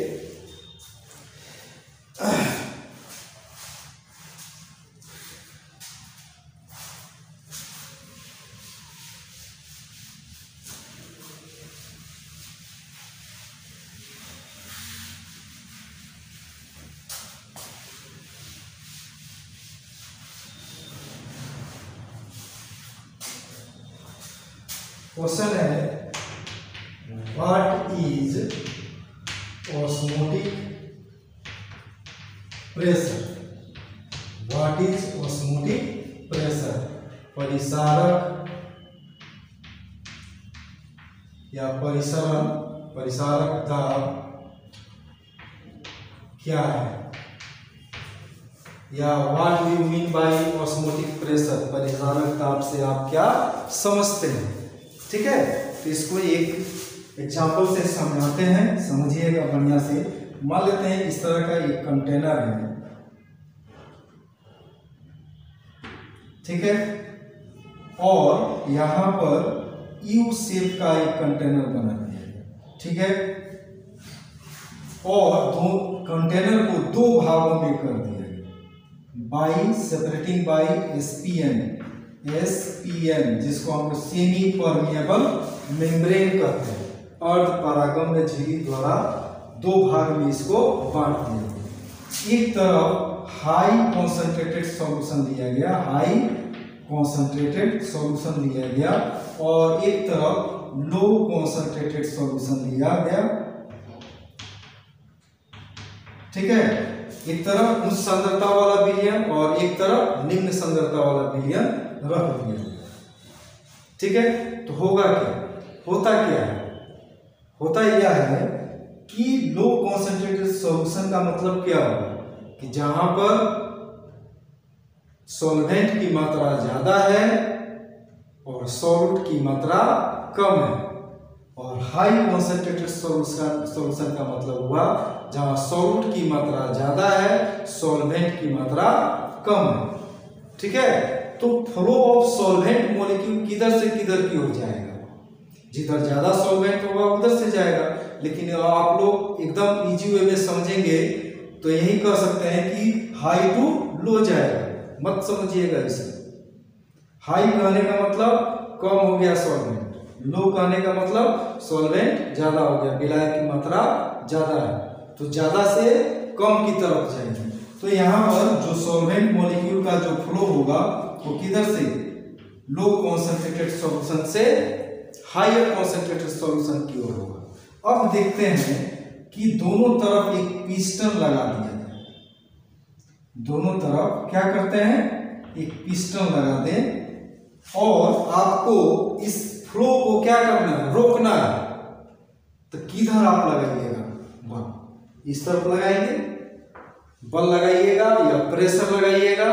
क्वेश्चन है what is osmotic pressure, what is osmotic pressure, परिसारक या परिसरण परिसारक दाब क्या है, या what do you mean by osmotic pressure, परिसारक दाब से आप क्या समझते हैं। ठीक है, तो इसको एक एग्जांपल से समझाते हैं, समझिएगा बढ़िया से। मान लेते हैं इस तरह का एक कंटेनर है, ठीक है, और यहाँ पर यू शेप का एक कंटेनर बना दिया है, ठीक है, और दो कंटेनर को दो भागों में कर दिया गया बाई सेपरेटिंग बाई एसपीएन, जिसको हम सेमी परमिएबल मेम्ब्रेन कहते हैं, अर्ध पारगम्य झिल्ली द्वारा दो भाग में इसको बांट दिया गया। एक तरफ हाई कॉन्सेंट्रेटेड सॉल्यूशन लिया गया, हाई कॉन्सेंट्रेटेड सॉल्यूशन लिया गया, और एक तरफ लो कॉन्सेंट्रेटेड सॉल्यूशन लिया गया। ठीक है, एक तरफ उच्च सांद्रता वाला विलयन और एक तरफ निम्न सांद्रता वाला विलयन रख दिया। ठीक है, तो होगा क्या, होता क्या है, होता यह है कि लो कॉन्सेंट्रेटेड सॉल्यूशन का मतलब क्या होगा कि जहां पर सॉल्वेंट की मात्रा ज्यादा है और सॉल्ट की मात्रा कम है, और हाई कॉन्सेंट्रेटेड सॉल्यूशन का मतलब हुआ जहां सॉल्ट की मात्रा ज्यादा है, सॉल्वेंट की मात्रा कम है। ठीक है, तो फ्लो ऑफ सॉल्वेंट मॉलिक्यूल किधर से किधर की हो जाएगा, जिधर ज्यादा सॉल्वेंट होगा उधर से जाएगा। लेकिन आप लोग एकदम इजी वे में समझेंगे तो यही कह सकते हैं कि हाई टू लो जाएगा, मत समझिएगा इसे। हाई कहने का मतलब कम हो गया सॉल्वेंट, लो कहने का मतलब सॉल्वेंट ज्यादा हो गया, विलायक की मात्रा ज्यादा है, तो ज्यादा से कम की तरफ जाएगी। तो यहाँ पर जो सॉल्वेंट मॉलिक्यूल का जो फ्लो होगा वो किधर से, लो कॉन्सेंट्रेटेड सॉल्यूशन से हायर कॉन्सेंट्रेटेड सॉल्यूशन की ओर होगा। अब देखते हैं कि दोनों तरफ एक पिस्टन लगा दिया जाए, दोनों तरफ क्या करते हैं, एक पिस्टन लगा दें, और आपको इस फ्लो को क्या करना है, रोकना है। तो किधर आप लगाइएगा बल, इस तरफ लगाएंगे, बल लगाइएगा या प्रेशर लगाइएगा,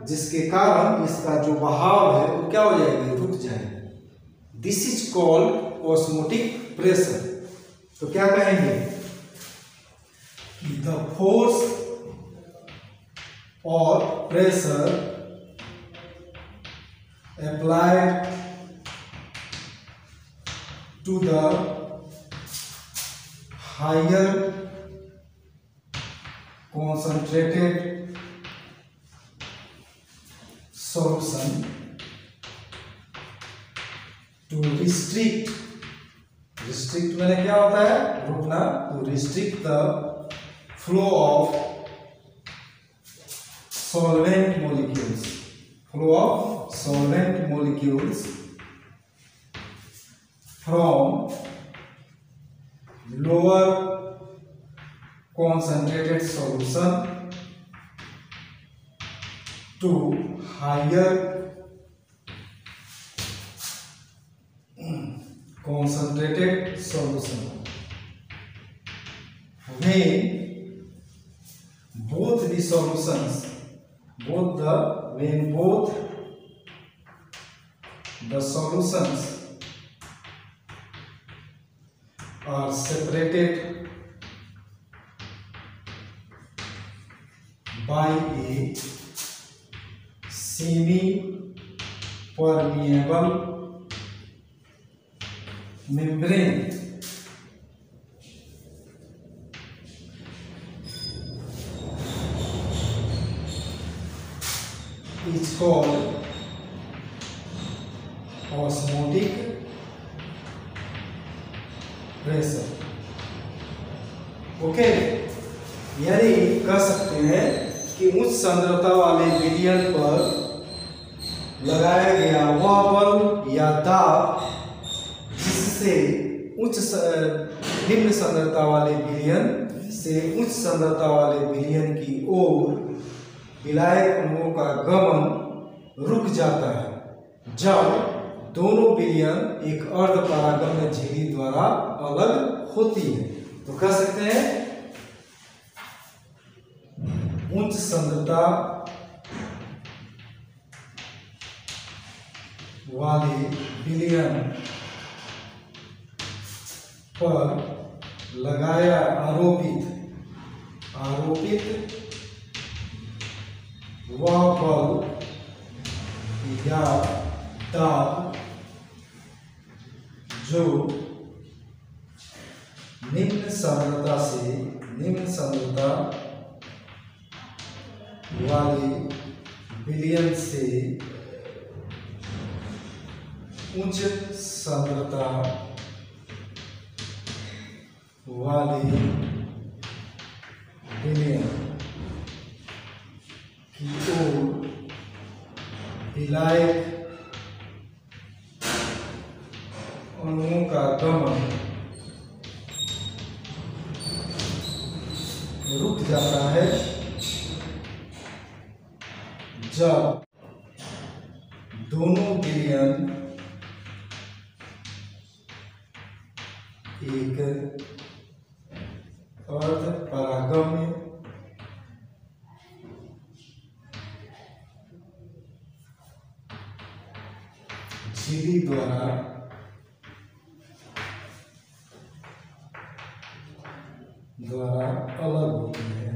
जिसके कारण इसका जो बहाव है वो क्या हो जाएगा, रुक जाएगा। This is called osmotic pressure. तो क्या कहेंगे कि द फोर्स और pressure applied to the higher concentrated solution to restrict मैंने क्या होता है, रोकना, to restrict the flow of solvent molecules, flow of solvent molecules from lower concentrated solution to higher concentrated solution when both the solutions, when both the solutions are separated by a semi-permeable membrane. Is called osmotic pressure. Okay, यानी कह सकते हैं कि उच्च सांद्रता वाले विलयन पर लगाया गया वह बल या दाब से निम्न सांद्रता वाले विलयन से उच्च सांद्रता वाले विलयन की ओर विलायक अणुओं का गमन रुक जाता है जब दोनों विलयन एक अर्ध परागम्य झिल्ली द्वारा अलग होती है। तो कह सकते हैं उच्च सांद्रता वाले विलयन पर लगाया आरोपित वह बल या दाब जो निम्न सांद्रता वाले विलयन से उच्च सांद्रता वाले विलयन की ओर विलायक अणुओं का गमन रुक जाता है जब दोनों विलयन एक अर्ध परागम्य झिल्ली द्वारा अलग होती है।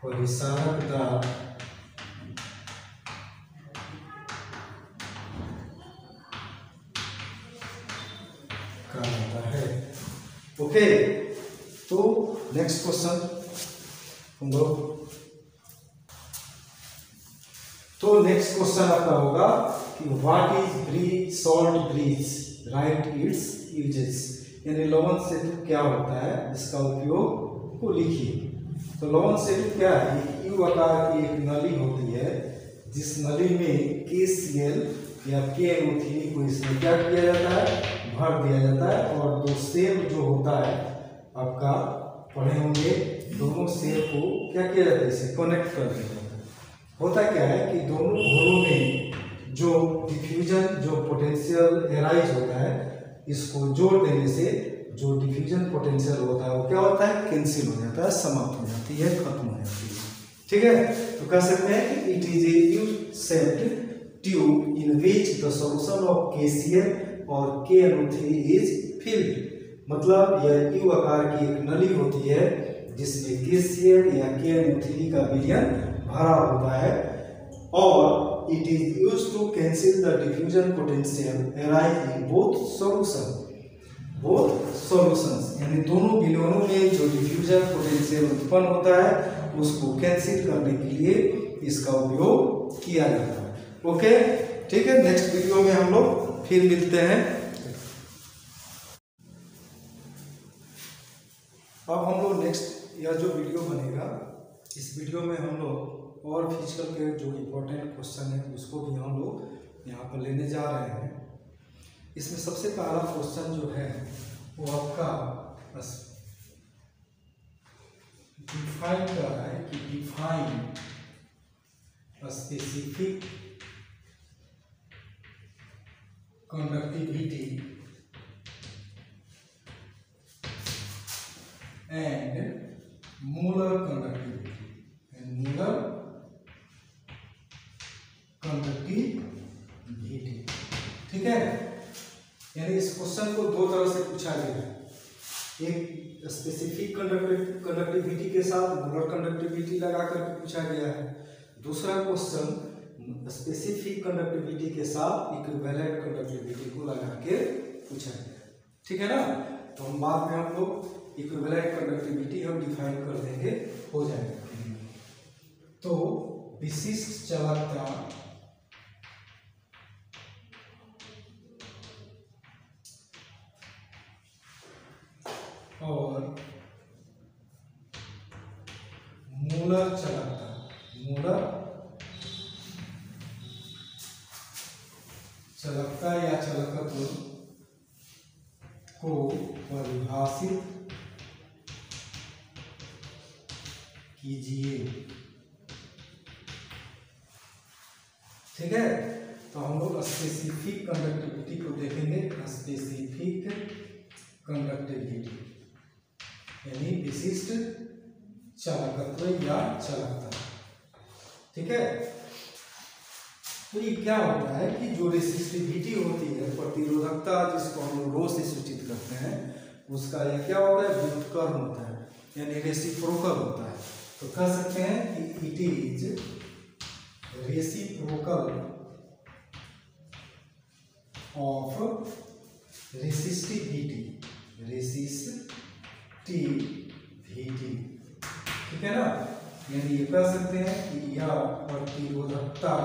परिसारक दाब कहा जाता है। ओके, तो नेक्स्ट क्वेश्चन हम लोग, तो नेक्स्ट क्वेश्चन आपका होगा कि what is bridge, salt bridge, right its uses, यानी लवण सेतु क्या होता है, इसका उपयोग को लिखिए। तो लवण सेतु क्या है, यू आकार की एक नली होती है जिस नली में KCl या KNO3 को इसमें क्या किया जाता है, भर दिया जाता है और दो सेल जो होता है आपका पढ़े होंगे, दोनों सेल को क्या किया जाता है, इसे कनेक्ट कर दिया जाता है। होता क्या है कि दोनों घोलों में जो डिफ्यूजन, जो पोटेंशियल एराइज होता है, इसको जोड़ देने से जो डिफ्यूजन पोटेंशियल होता है वो क्या होता है, कैंसिल हो जाता है, समाप्त हो जाती है, खत्म हो जाती है। ठीक है, तो कह सकते हैं कि it is a U-shaped tube in which the solution of KCl और KNO3 इज फिल्ड। मतलब यह U आकार की एक नली होती है जिसमें KCl या KNO3 का विलयन भरा होता है और it is used to cancel the diffusion potential arise in both solutions, यानी दोनों विलयनों में जो डिफ्यूजन पोटेंशियल उत्पन्न होता है उसको कैंसिल करने के लिए इसका उपयोग किया जाता है। ओके, ठीक है, नेक्स्ट वीडियो में हम लोग फिर मिलते हैं। अब हम लोग नेक्स्ट यह जो वीडियो बनेगा, इस वीडियो में हम लोग और फिजिकल के जो इम्पोर्टेंट क्वेश्चन है उसको भी हम लोग यहाँ पर लेने जा रहे हैं। इसमें सबसे पहला क्वेश्चन जो है वो आपका डिफाइन कर रहा है कि define specific conductivity and molar conductivity conductivity. ठीक है, यानी इस क्वेश्चन को दो तरह से पूछा गया है, एक स्पेसिफिक कंडक्टिविटी के साथ मोलर कंडक्टिविटी लगा करके पूछा गया है, दूसरा क्वेश्चन स्पेसिफिक कंडक्टिविटी के साथ इक्विवेलेंट कंडक्टिविटी को लगा के पूछा गया है। ठीक है ना, तो हम बाद में हम लोग इक्विवेलेंट कंडक्टिविटी हम डिफाइन कर देंगे, हो जाएगा। तो विशिष्ट चालकता और मोलर चालकता, मोलर चालकत्व को परिभाषित कीजिए। ठीक है, तो हम लोग स्पेसिफिक कंडक्टिविटी को देखेंगे। स्पेसिफिक कंडक्टिविटी यानी विशिष्ट चालकत्व या चालकता। ठीक है, तो ये क्या होता है कि जो रेसिस्टिविटी होती है, प्रतिरोधकता, जिसको हम लोग रो से सूचित करते हैं, उसका यह क्या होता है, व्युत्क्रम होता है यानी रेसिप्रोकल होता है। तो कह सकते हैं कि it is reciprocal of resistivity. ठीक है ना, यानी ये कह सकते हैं कि यह प्रतिरोधकता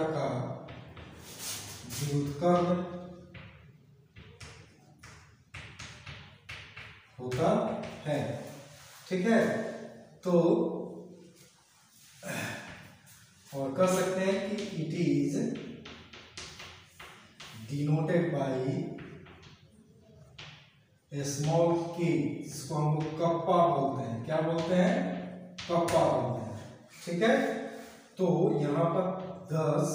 का व्युत्क्रम होता है। ठीक है, तो और कह सकते हैं कि it is denoted by small के, जिसको हम लोग कप्पा बोलते हैं। क्या बोलते हैं, कप्पा बोलते हैं। ठीक है, तो यहाँ पर 10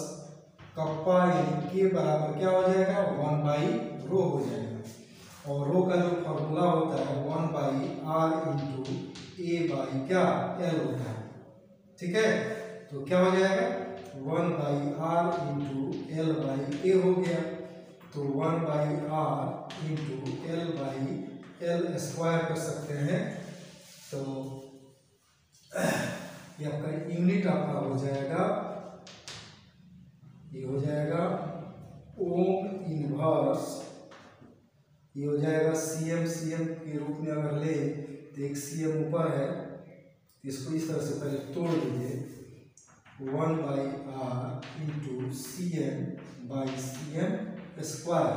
कप्पा यानी के बराबर क्या हो जाएगा, 1/रो हो जाएगा। और रो का जो फॉर्मूला होता है 1/r इंटू ए बाई क्या एल होता है। ठीक है, तो क्या हो जाएगा, 1/r इंटू एल बाई ए हो गया। तो 1/r into L by L square कर सकते हैं। तो ये आपका यूनिट आपका हो जाएगा, ये हो जाएगा ओम इनवर्स, ये हो जाएगा सीएम के रूप में अगर ले तो एक सीएम ऊपर है, इसको इस तरह से पहले तोड़ दीजिए, 1/r इंटू CM/CM स्क्वायर।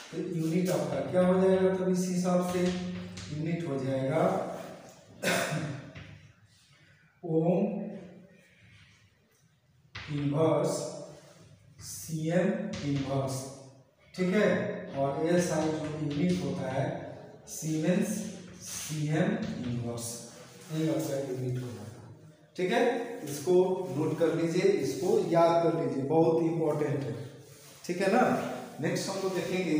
तो यूनिट आपका क्या हो जाएगा, तो इस हिसाब से यूनिट हो जाएगा ओम इनवर्स CM इनवर्स। ठीक है, और ये साइड जो यूनिट होता है सीमेंस CM इनवर्स, यही आपका यूनिट हो जाएगा। ठीक है, इसको नोट कर लीजिए, इसको याद कर लीजिए, बहुत इंपॉर्टेंट है। ठीक है ना, नेक्स्ट हम लोग देखेंगे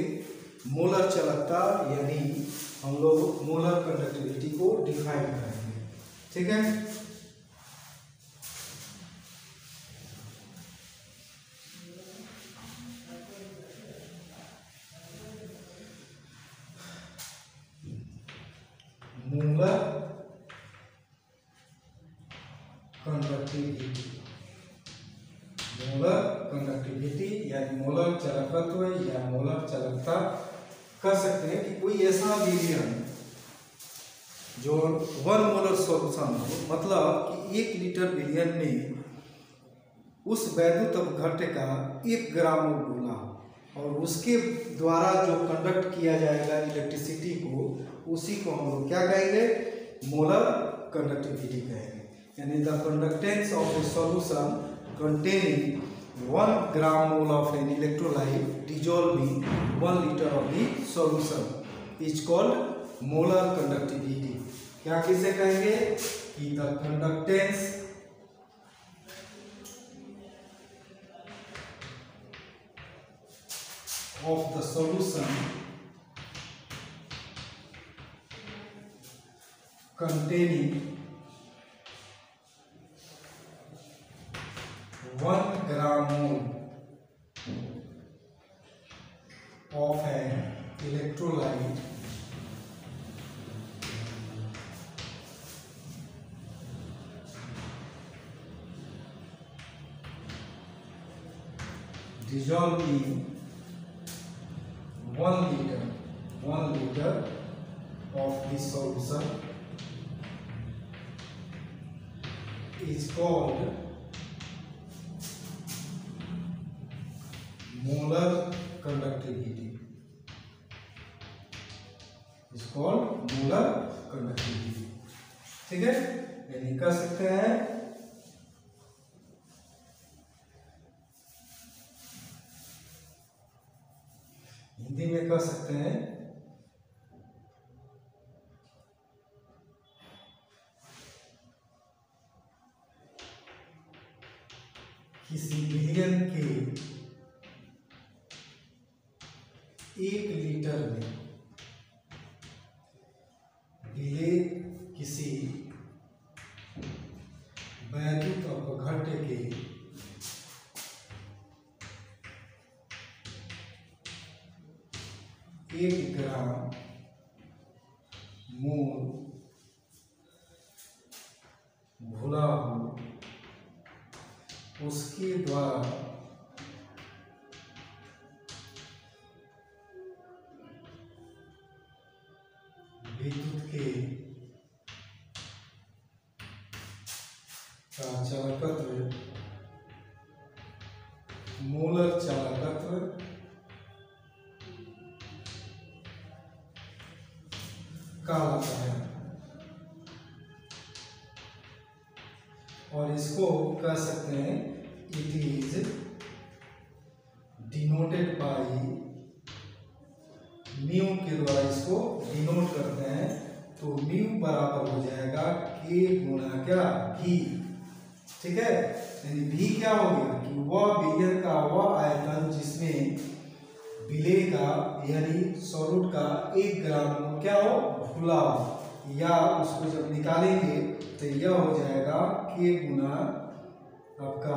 मोलर चालकता, यानी हम लोग मोलर कंडक्टिविटी को डिफाइन करेंगे। ठीक है, मोलर कंडक्टिविटी यानी मोलर चालकत्व या मोलर चालकता। कह सकते हैं कि कोई ऐसा विलयन जो 1 मोलर सॉल्यूशन हो, मतलब कि 1 लीटर विलयन में उस वैद्युत अपघट्य का 1 ग्राम मोल हो और उसके द्वारा जो कंडक्ट किया जाएगा इलेक्ट्रिसिटी को, उसी को हम लोग क्या कहेंगे, मोलर कंडक्टिविटी कहेंगे। यानी the conductance of A solution containing 1 gram mole of an electrolyte dissolving 1 liter of the solution is called molar conductivity। क्या किसे कहेंगे कि the conductance of the solution containing 1 gram mole of an electrolyte dissolved in 1 liter of this solution is called molar conductivity। is called molar conductivity। ठीक है, यानी कह सकते हैं हिंदी में कह सकते हैं किसी बिलियन के 1 लीटर में मिले किसी वैद्युत अपघट्य के 1 ग्राम मोल घुला हो उसके द्वारा विद्युत के चालकत्व मोलर चालकत्व कहलाता है। और इसको कह सकते हैं it is denoted by mu के द्वारा इसको डिनोट करते हैं। तो म्यू बराबर हो जाएगा के गुना क्या भी, ठीक है। यानी भी क्या हो गया कि वह बिलियन का वह आयतन जिसमें विलेय का यानी सॉल्यूट का 1 ग्राम क्या हो घुला हो, या उसको जब निकालेंगे तो यह हो जाएगा के गुना आपका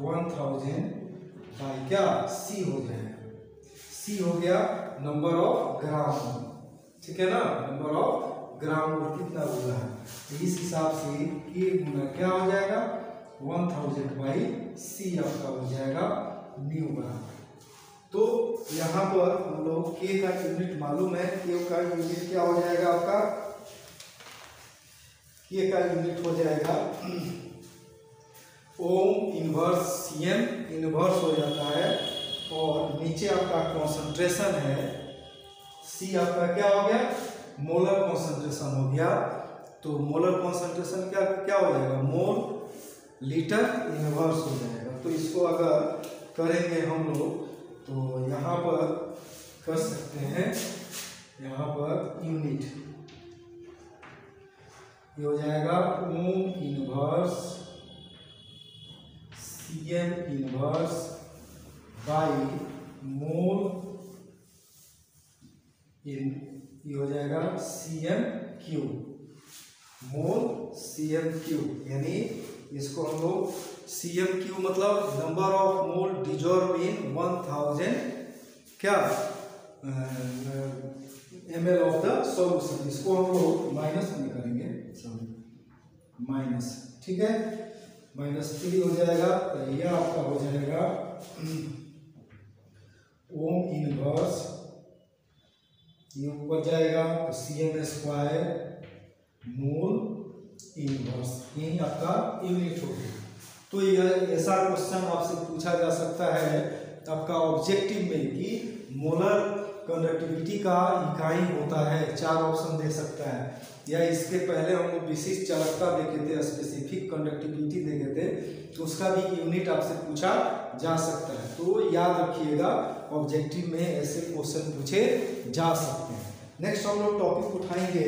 1000 बाई क्या सी हो जाएगा। सी हो गया नंबर ऑफ ग्राम, ठीक है ना, नंबर ऑफ ग्राम और कितना बोला है। तो इस हिसाब से के गुना क्या हो जाएगा 1000 बाई सी आपका हो जाएगा न्यू बराबर। तो यहाँ पर हम लोग के का यूनिट मालूम है, के का यूनिट क्या हो जाएगा आपका, के का यूनिट हो जाएगा ओम इनवर्स सीएम इनवर्स हो जाता है। और नीचे आपका कॉन्सेंट्रेशन है सी आपका क्या हो गया मोलर कॉन्सेंट्रेशन हो गया। तो मोलर कॉन्सेंट्रेशन क्या क्या हो जाएगा मोल लीटर इनवर्स हो जाएगा। तो इसको अगर करेंगे हम लोग तो यहाँ पर कर सकते हैं, यहाँ पर यूनिट ये हो जाएगा ohm inverse cm inverse by mole in, ये हो जाएगा cm cube mole cm cube. यानी इसको हम लोग सीएम क्यू मतलब number of mole dissolve in 1000 क्या ml ऑफ द सॉल्यूशन। इसको हम लोग माइनस में करेंगे, सॉरी माइनस, ठीक है, -3 हो जाएगा। तो यह आपका हो जाएगा ओम इनवर्स, ये ऊपर जाएगा तो सीएम स्क्वायर मोल इनवर्स, यही आपका यूनिट हो गया। तो यह ऐसा क्वेश्चन आपसे पूछा जा सकता है आपका ऑब्जेक्टिव में कि मोलर कंडक्टिविटी का इकाई होता है, 4 ऑप्शन दे सकता है। या इसके पहले हम लोग विशिष्ट चालकता देखे थे, स्पेसिफिक कंडक्टिविटी देखे थे, तो उसका भी यूनिट आपसे पूछा जा सकता है। तो याद रखिएगा ऑब्जेक्टिव में ऐसे क्वेश्चन पूछे जा सकते हैं। नेक्स्ट हम लोग टॉपिक उठाएंगे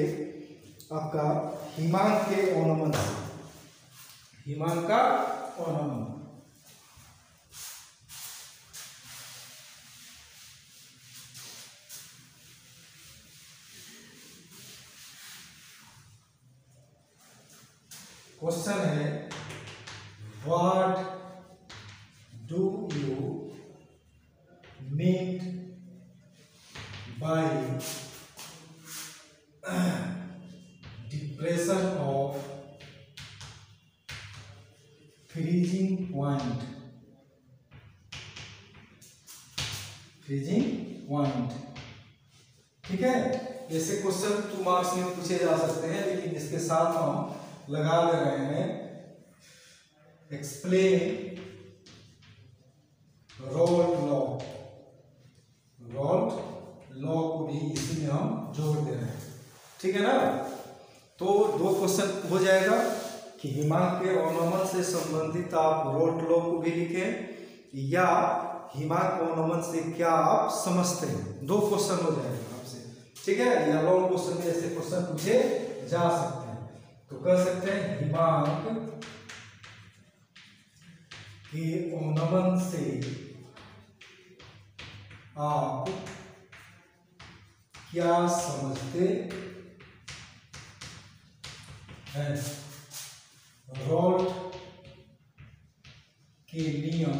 आपका हिमांक के ऑर्नामेंट से, हिमांक का ऑर्नामेंट। क्वेश्चन है what do you mean bye depression of freezing point, freezing point, ठीक है। ऐसे क्वेश्चन 2 मार्क्स में पूछे जा सकते हैं, लेकिन इसके साथ हम लगा दे रहे हैं explain Raoult law, Raoult law को भी इसी में हम जोड़ दे रहे हैं, ठीक है ना। तो 2 क्वेश्चन हो जाएगा कि हिमांक के ऑर्नामेंट से संबंधित आप रोल्ट लॉ को भी लिखें या हिमांक और नमन से क्या आप समझते हैं? 2 क्वेश्चन हो जाएगा आपसे, ठीक है, या लॉन्ग क्वेश्चन में ऐसे क्वेश्चन पूछे जा सकते हैं। तो कह सकते हैं हिमांक के और नमन से आप क्या समझते हैं? रॉल्ट के नियम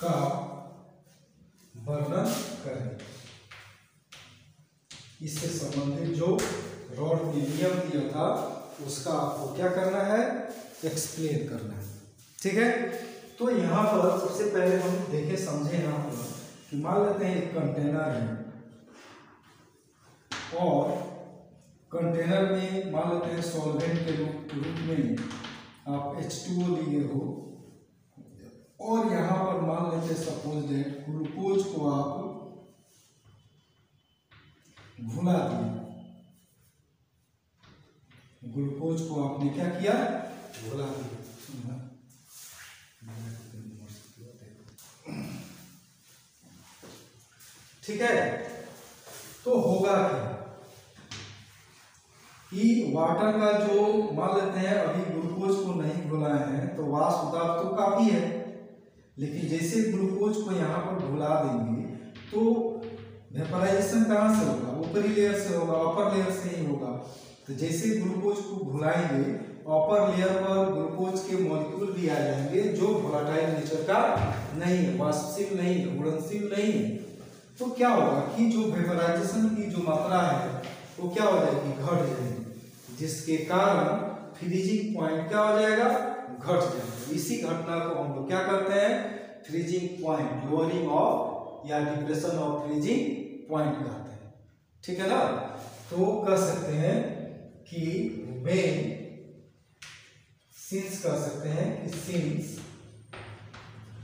का वर्णन करें। इससे संबंधित जो रॉल्ट ने नियम दिया था उसका आपको क्या करना है? एक्सप्लेन करना है, ठीक है। तो यहाँ पर सबसे पहले हम देखें समझे यहाँ पर कि मान लेते हैं एक कंटेनर है और कंटेनर में मान लेते हैं सॉल्वेंट के रूप में आप H2O लिए हो और यहाँ पर मान लेते हैं सपोज दैट ग्लूकोज को आप घुला दिए। ग्लूकोज को आपने क्या किया? घुला दिया। ठीक है, तो होगा क्या कि वाटर का जो मान लेते हैं अभी ग्लूकोज को नहीं घुलाए हैं तो वाष्प दाब तो काफी है, लेकिन जैसे ग्लूकोज को यहाँ पर घुला देंगे तो वेपराइजेशन कहाँ से होगा? ऊपरी लेयर से होगा, अपर लेयर से ही होगा। तो जैसे ग्लूकोज को घुलाएंगे अपर लेयर पर ग्लूकोज के मॉलिक्यूल भी आ जाएंगे जो वोलेटाइल नेचर का नहीं है, वाष्पशील नहीं है, घुलनशील नहीं है। तो क्या होगा कि जो वेपराइजेशन की जो मात्रा है वो क्या हो जाएगी? घट जाएगी, जिसके कारण फ्रीजिंग पॉइंट क्या हो जाएगा? घट जाएगा। इसी घटना को हम लोग क्या करते हैं? फ्रीजिंग पॉइंट, लोअरिंग ऑफ या डिप्रेशन ऑफ फ्रीजिंग पॉइंट कहते हैं, ठीक है ना। तो कह सकते हैं कि व्हेन सिंस कह सकते हैं कि since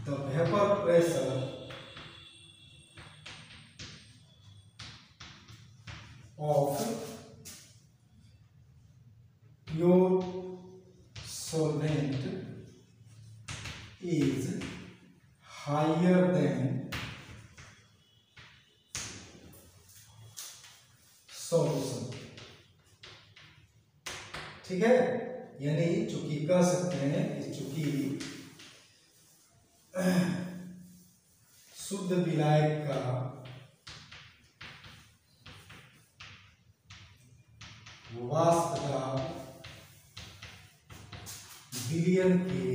the vapour pressure of pure solvent is higher than solution, ठीक है। यानी चूंकि कह सकते हैं कि चूंकि शुद्ध विलायक का वाष्प दाब विलयन के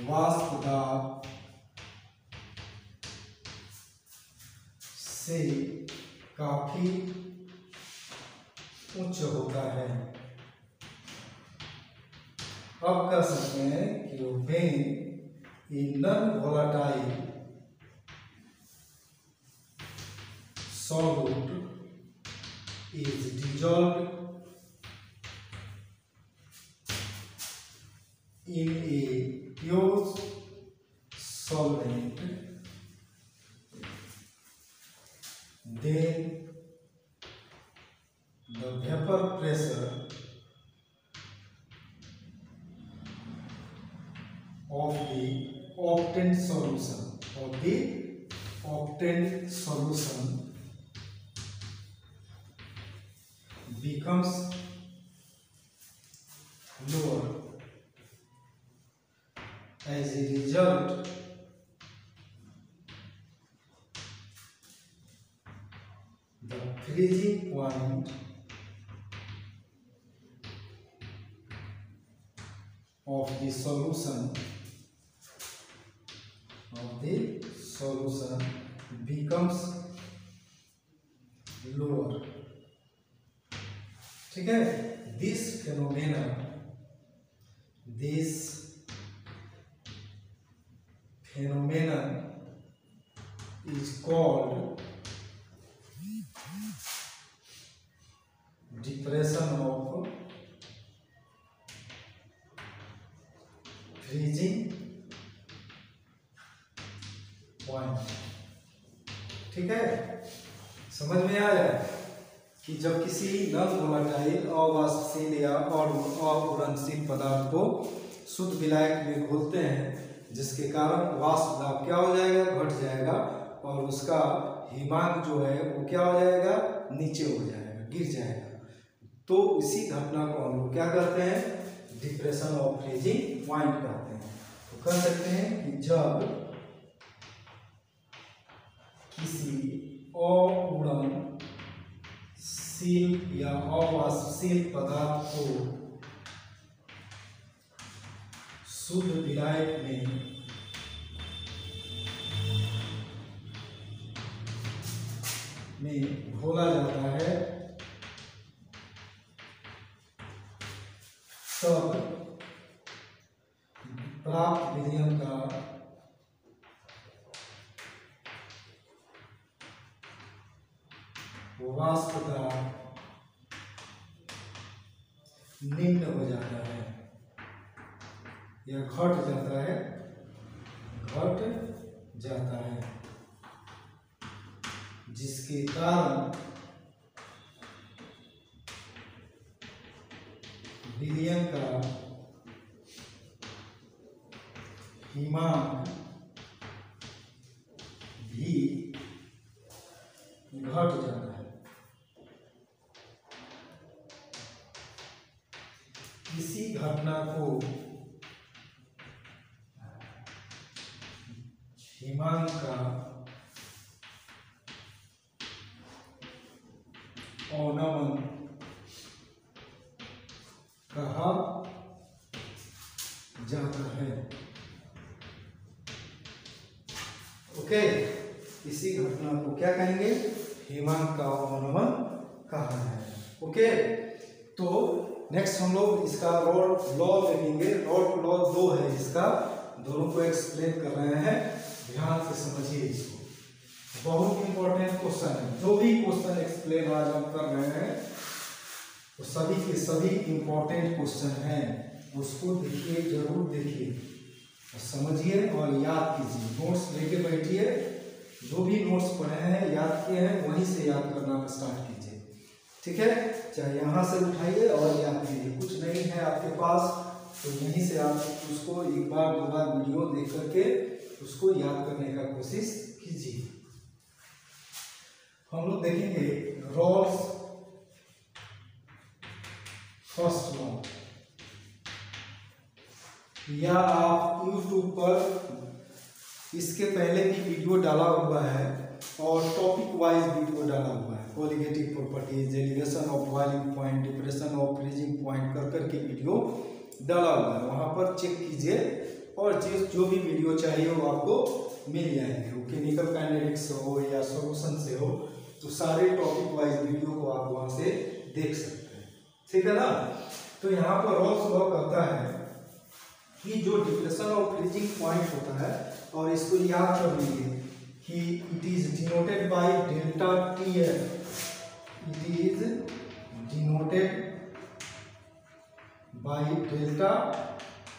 वाष्प दाब से काफी उच्च होता है। अब कह सकते हैं कि when a non volatile solute is dissolved in a pure solvent, then the vapor pressure of the obtained solution becomes lower. As a result, the freezing point of the solution becomes lower, ठीक है। this phenomenon is called depression of freezing point, ठीक है। समझ में आया? कि जब किसी नॉन वोलेटाइल अवाष्पशील या अघुलनशील पदार्थ को शुद्ध विलायक में घोलते हैं, जिसके कारण वाष्प दाब क्या हो जाएगा, घट जाएगा, और उसका हिमांक जो है वो क्या हो जाएगा, नीचे हो जाएगा, गिर जाएगा। तो इसी घटना को हम लोग क्या कहते हैं, डिप्रेशन ऑफ फ्रीजिंग पॉइंट कहते हैं। तो कह सकते हैं कि जब किसी अघुलनशील या अवाष्पशील पदार्थ को शुद्ध विलायक में घोला जाता है, तब प्राप्त विलयन का वाष्प दाब निम्न हो जाता है या घट जाता है, जिसके कारण विलयन का हिमांक भी घट जाता है। इसी घटना को हिमांक का अवनमन कहा जाता है। ओके, इसी घटना को क्या कहेंगे, हिमांक का अवनमन कहा है। ओके, तो नेक्स्ट हम लोग इसका रॉड लॉ देखेंगे। रॉड लॉ 2 है इसका, दोनों को एक्सप्लेन कर रहे हैं, ध्यान से समझिए इसको, बहुत इंपॉर्टेंट क्वेश्चन है। जो भी क्वेश्चन एक्सप्लेन आज हम कर रहे हैं तो सभी के सभी इंपॉर्टेंट क्वेश्चन हैं, उसको देखिए, जरूर देखिए, समझिए और याद कीजिए। नोट्स लेके बैठिए, जो भी नोट्स पढ़े हैं, याद किए हैं, वहीं से याद करना स्टार्ट कीजिए, ठीक है। चाहे यहाँ से उठाइए और याद कीजिए, कुछ नहीं है आपके पास तो यहीं से आप उसको एक बार 2 बार वीडियो देख करके उसको याद करने का कोशिश कीजिए। हम लोग देखेंगे रॉल्स फर्स्ट लॉ, या आप YouTube पर इसके पहले भी वीडियो डाला हुआ है और टॉपिक वाइज वीडियो डाला हुआ है, colligative properties, elevation of boiling point, depression of freezing point कर करके वीडियो डाला हुआ है, वहां पर चेक कीजिए और जो भी वीडियो चाहिए वो आपको मिल जाएंगे। वो केमिकल काइनेटिक्स हो या सॉल्यूशन से हो, तो सारे टॉपिक वाइज वीडियो को आप वहां से देख सकते हैं, ठीक है ना। तो यहाँ पर रॉल्स लॉ कहता है कि जो डिप्रेशन ऑफ फ्रीजिंग पॉइंट होता है, और इसको याद कर लीजिए कि it is denoted by delta TF, it is denoted by delta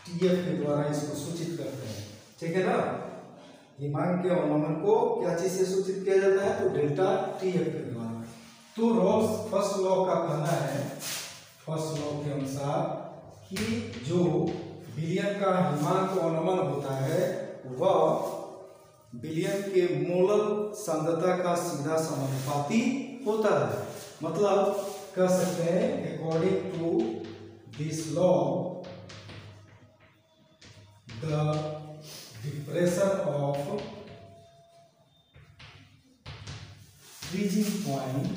TF के द्वारा इसको सूचित करते हैं, ठीक है ना। हिमांक के अवनमन को क्या चीज से सूचित किया जाता है, तो डेल्टा TF के द्वारा। तो रॉल्स फर्स्ट लॉ का कहना है, फर्स्ट लॉ के अनुसार कि जो विलयन का हिमांक अवनमन होता है वह विलयन के मोलर सांद्रता का सीधा समानुपाती होता है। मतलब कह सकते हैं according to this law the depression of freezing point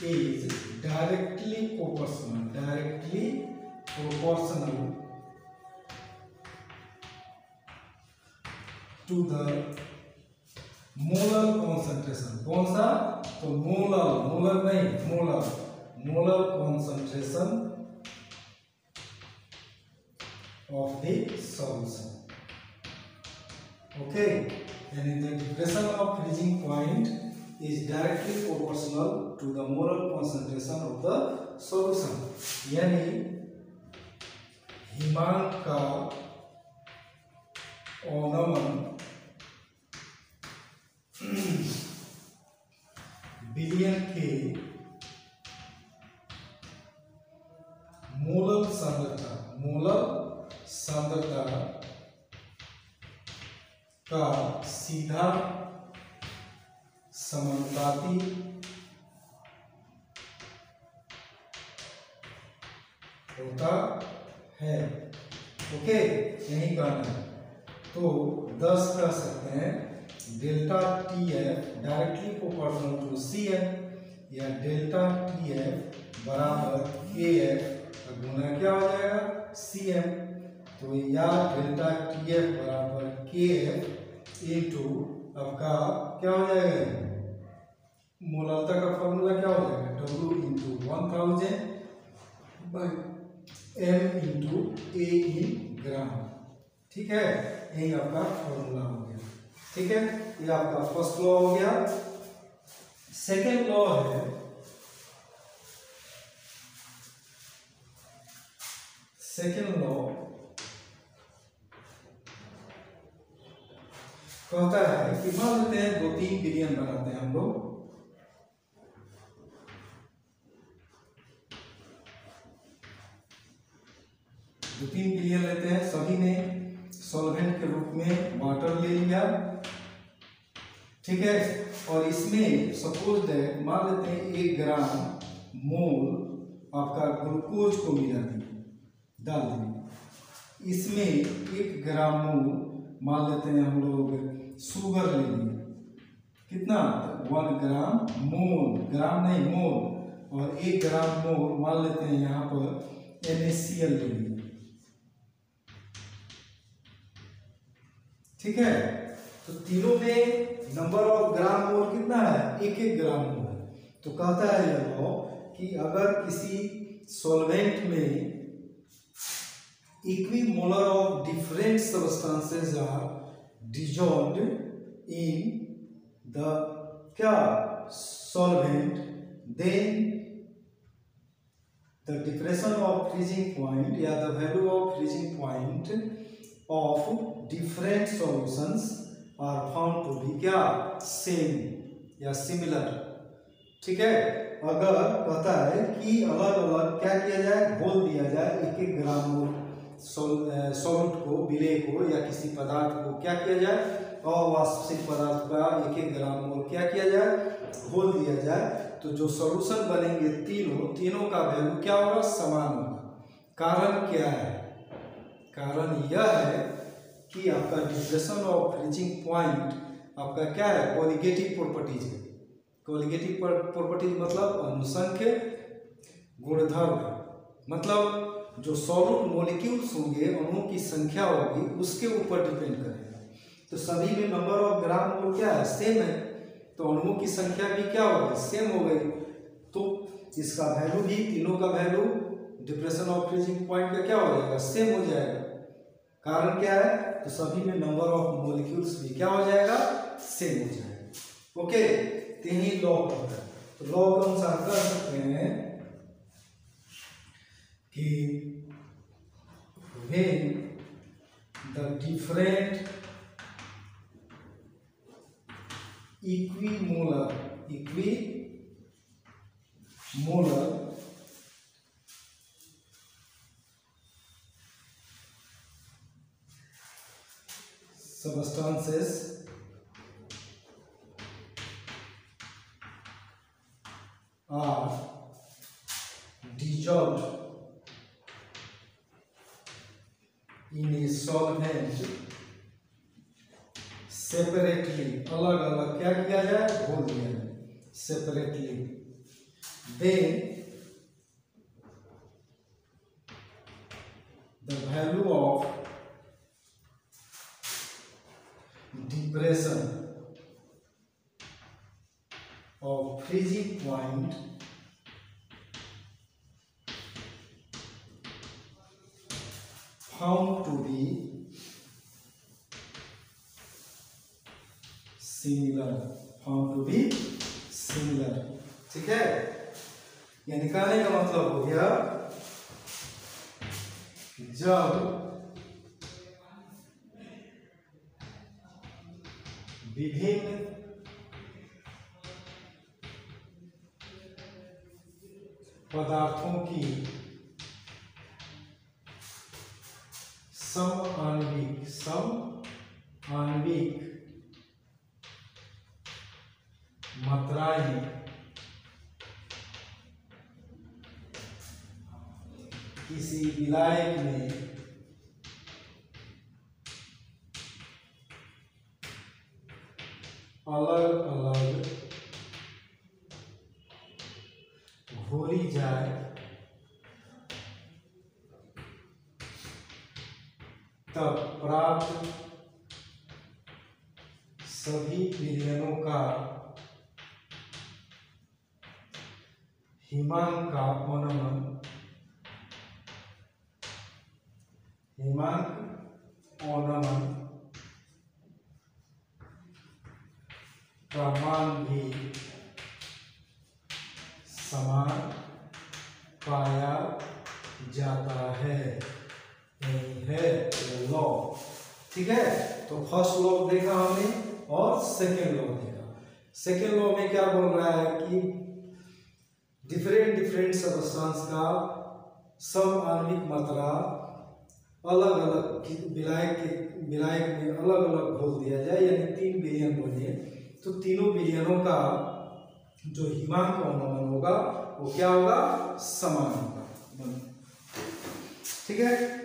is directly proportional to the molar concentration। कौन सा, तो मोलर नहीं, molar concentration of the solution। Okay, यानी the depression of freezing point is directly proportional to the molar concentration of the solution। यानी हिमांक का औनमन विलयन के मोलर सांद्रता का सीधा समानुपाती होता है। ओके, यही कहना है। तो 10 कह सकते हैं delta T F directly proportional to C F, या डेल्टा टी एफ बराबर के एफ गुना क्या हो जाएगा सी एम। तो या डेल्टा टी एफ बराबर के एफ इंटू आपका क्या हो जाएगा, मोलरता का फॉर्मूला क्या हो जाएगा, W into 1000 by M into A in gram. ठीक है, यही आपका फॉर्मूला हो गया। ठीक है, ये आपका फर्स्ट लॉ हो गया। सेकेंड लॉ है कहता है कि मान लेते हैं 2-3 बिलियन बनाते हैं हम लोग। 2-3 बिलियन लेते हैं, सभी में सॉल्वेंट के रूप में वाटर ले लिया। ठीक है, और इसमें सपोज दैट मान लेते हैं 1 ग्राम मोल आपका ग्लूकोज को मिला डाल दिए। इसमें 1 ग्राम मोल मान लेते हैं हम लोग शुगर ले लिए, कितना 1 ग्राम मोल, ग्राम नहीं मोल, और 1 ग्राम मोल मान लेते हैं यहाँ पर NaCl ले लिए। ठीक है, तो तीनों में नंबर ऑफ ग्राम मोल कितना है, 1-1 ग्राम मोल है। तो कहता है यह लॉ कि अगर किसी सॉल्वेंट में equimolar of different substances are dissolved in the क्या solvent, then the depression of freezing point या the value of freezing point of different solutions are found to be क्या सेम या सिमिलर। ठीक है, अगर कहता है कि अलग अलग क्या किया जाए, घोल दिया जाए 1-1 ग्राम मोल सॉल्ट को, विलेय को या किसी पदार्थ को क्या किया जाए, अवाष्पित पदार्थ का 1-1 ग्राम मोल क्या किया जाए, घोल दिया जाए, तो जो सॉल्यूशन बनेंगे तीनों का वैल्यू क्या होगा, समान होगा। कारण क्या है, कारण यह है कि आपका डिप्रेशन ऑफ फ्रीजिंग पॉइंट आपका क्या है, कोलिगेटिव प्रॉपर्टीज है। कोलिगेटिव प्रॉपर्टीज मतलब अनुसंख्य गुणधर्म है, मतलब जो सॉल्यूट मॉलिक्यूल्स होंगे, अणुओं की संख्या होगी, उसके ऊपर डिपेंड करेगा। तो सभी में नंबर ऑफ ग्राम मोल क्या है, सेम है, तो अणुओं की संख्या भी क्या होगी, सेम हो गई। तो इसका वैल्यू भी, तीनों का value depression of freezing point का क्या हो जाएगा, सेम हो जाएगा। कारण क्या है, तो सभी में नंबर ऑफ मॉलिक्यूल्स भी क्या हो जाएगा, सेम हो जाएगा। ओके, तीन ही लॉ होता है। तो लॉ के अनुसार कर सकते हैं कि when the different equimolar substances are dissolved in a solvent separately, अलग अलग क्या किया जाए, घोल दिया जाए separately, then the value of depression of freezing point found to be similar, ठीक है। ये निकालने का मतलब हो गया जब विभिन्न पदार्थों की समआण्विक मात्राएं किसी विलायक में अलग अलग घोली जाए तब प्राप्त सभी विलयनों का हिमांक का ओनमन का मान भी समान पाया जाता है। यही है लॉ। ठीक है, तो फर्स्ट लॉ देखा हमने और सेकेंड लॉ देखा। सेकेंड लॉ में क्या बोल रहा है कि डिफरेंट सब्सटेंस का समआण्विक मात्रा अलग अलग विलायक में अलग अलग घोल दिया जाए, यानी 3 विलयन बने, तो तीनों विलयनों का जो हिमांक ओनमन होगा वो क्या होगा, समान होगा। ठीक है।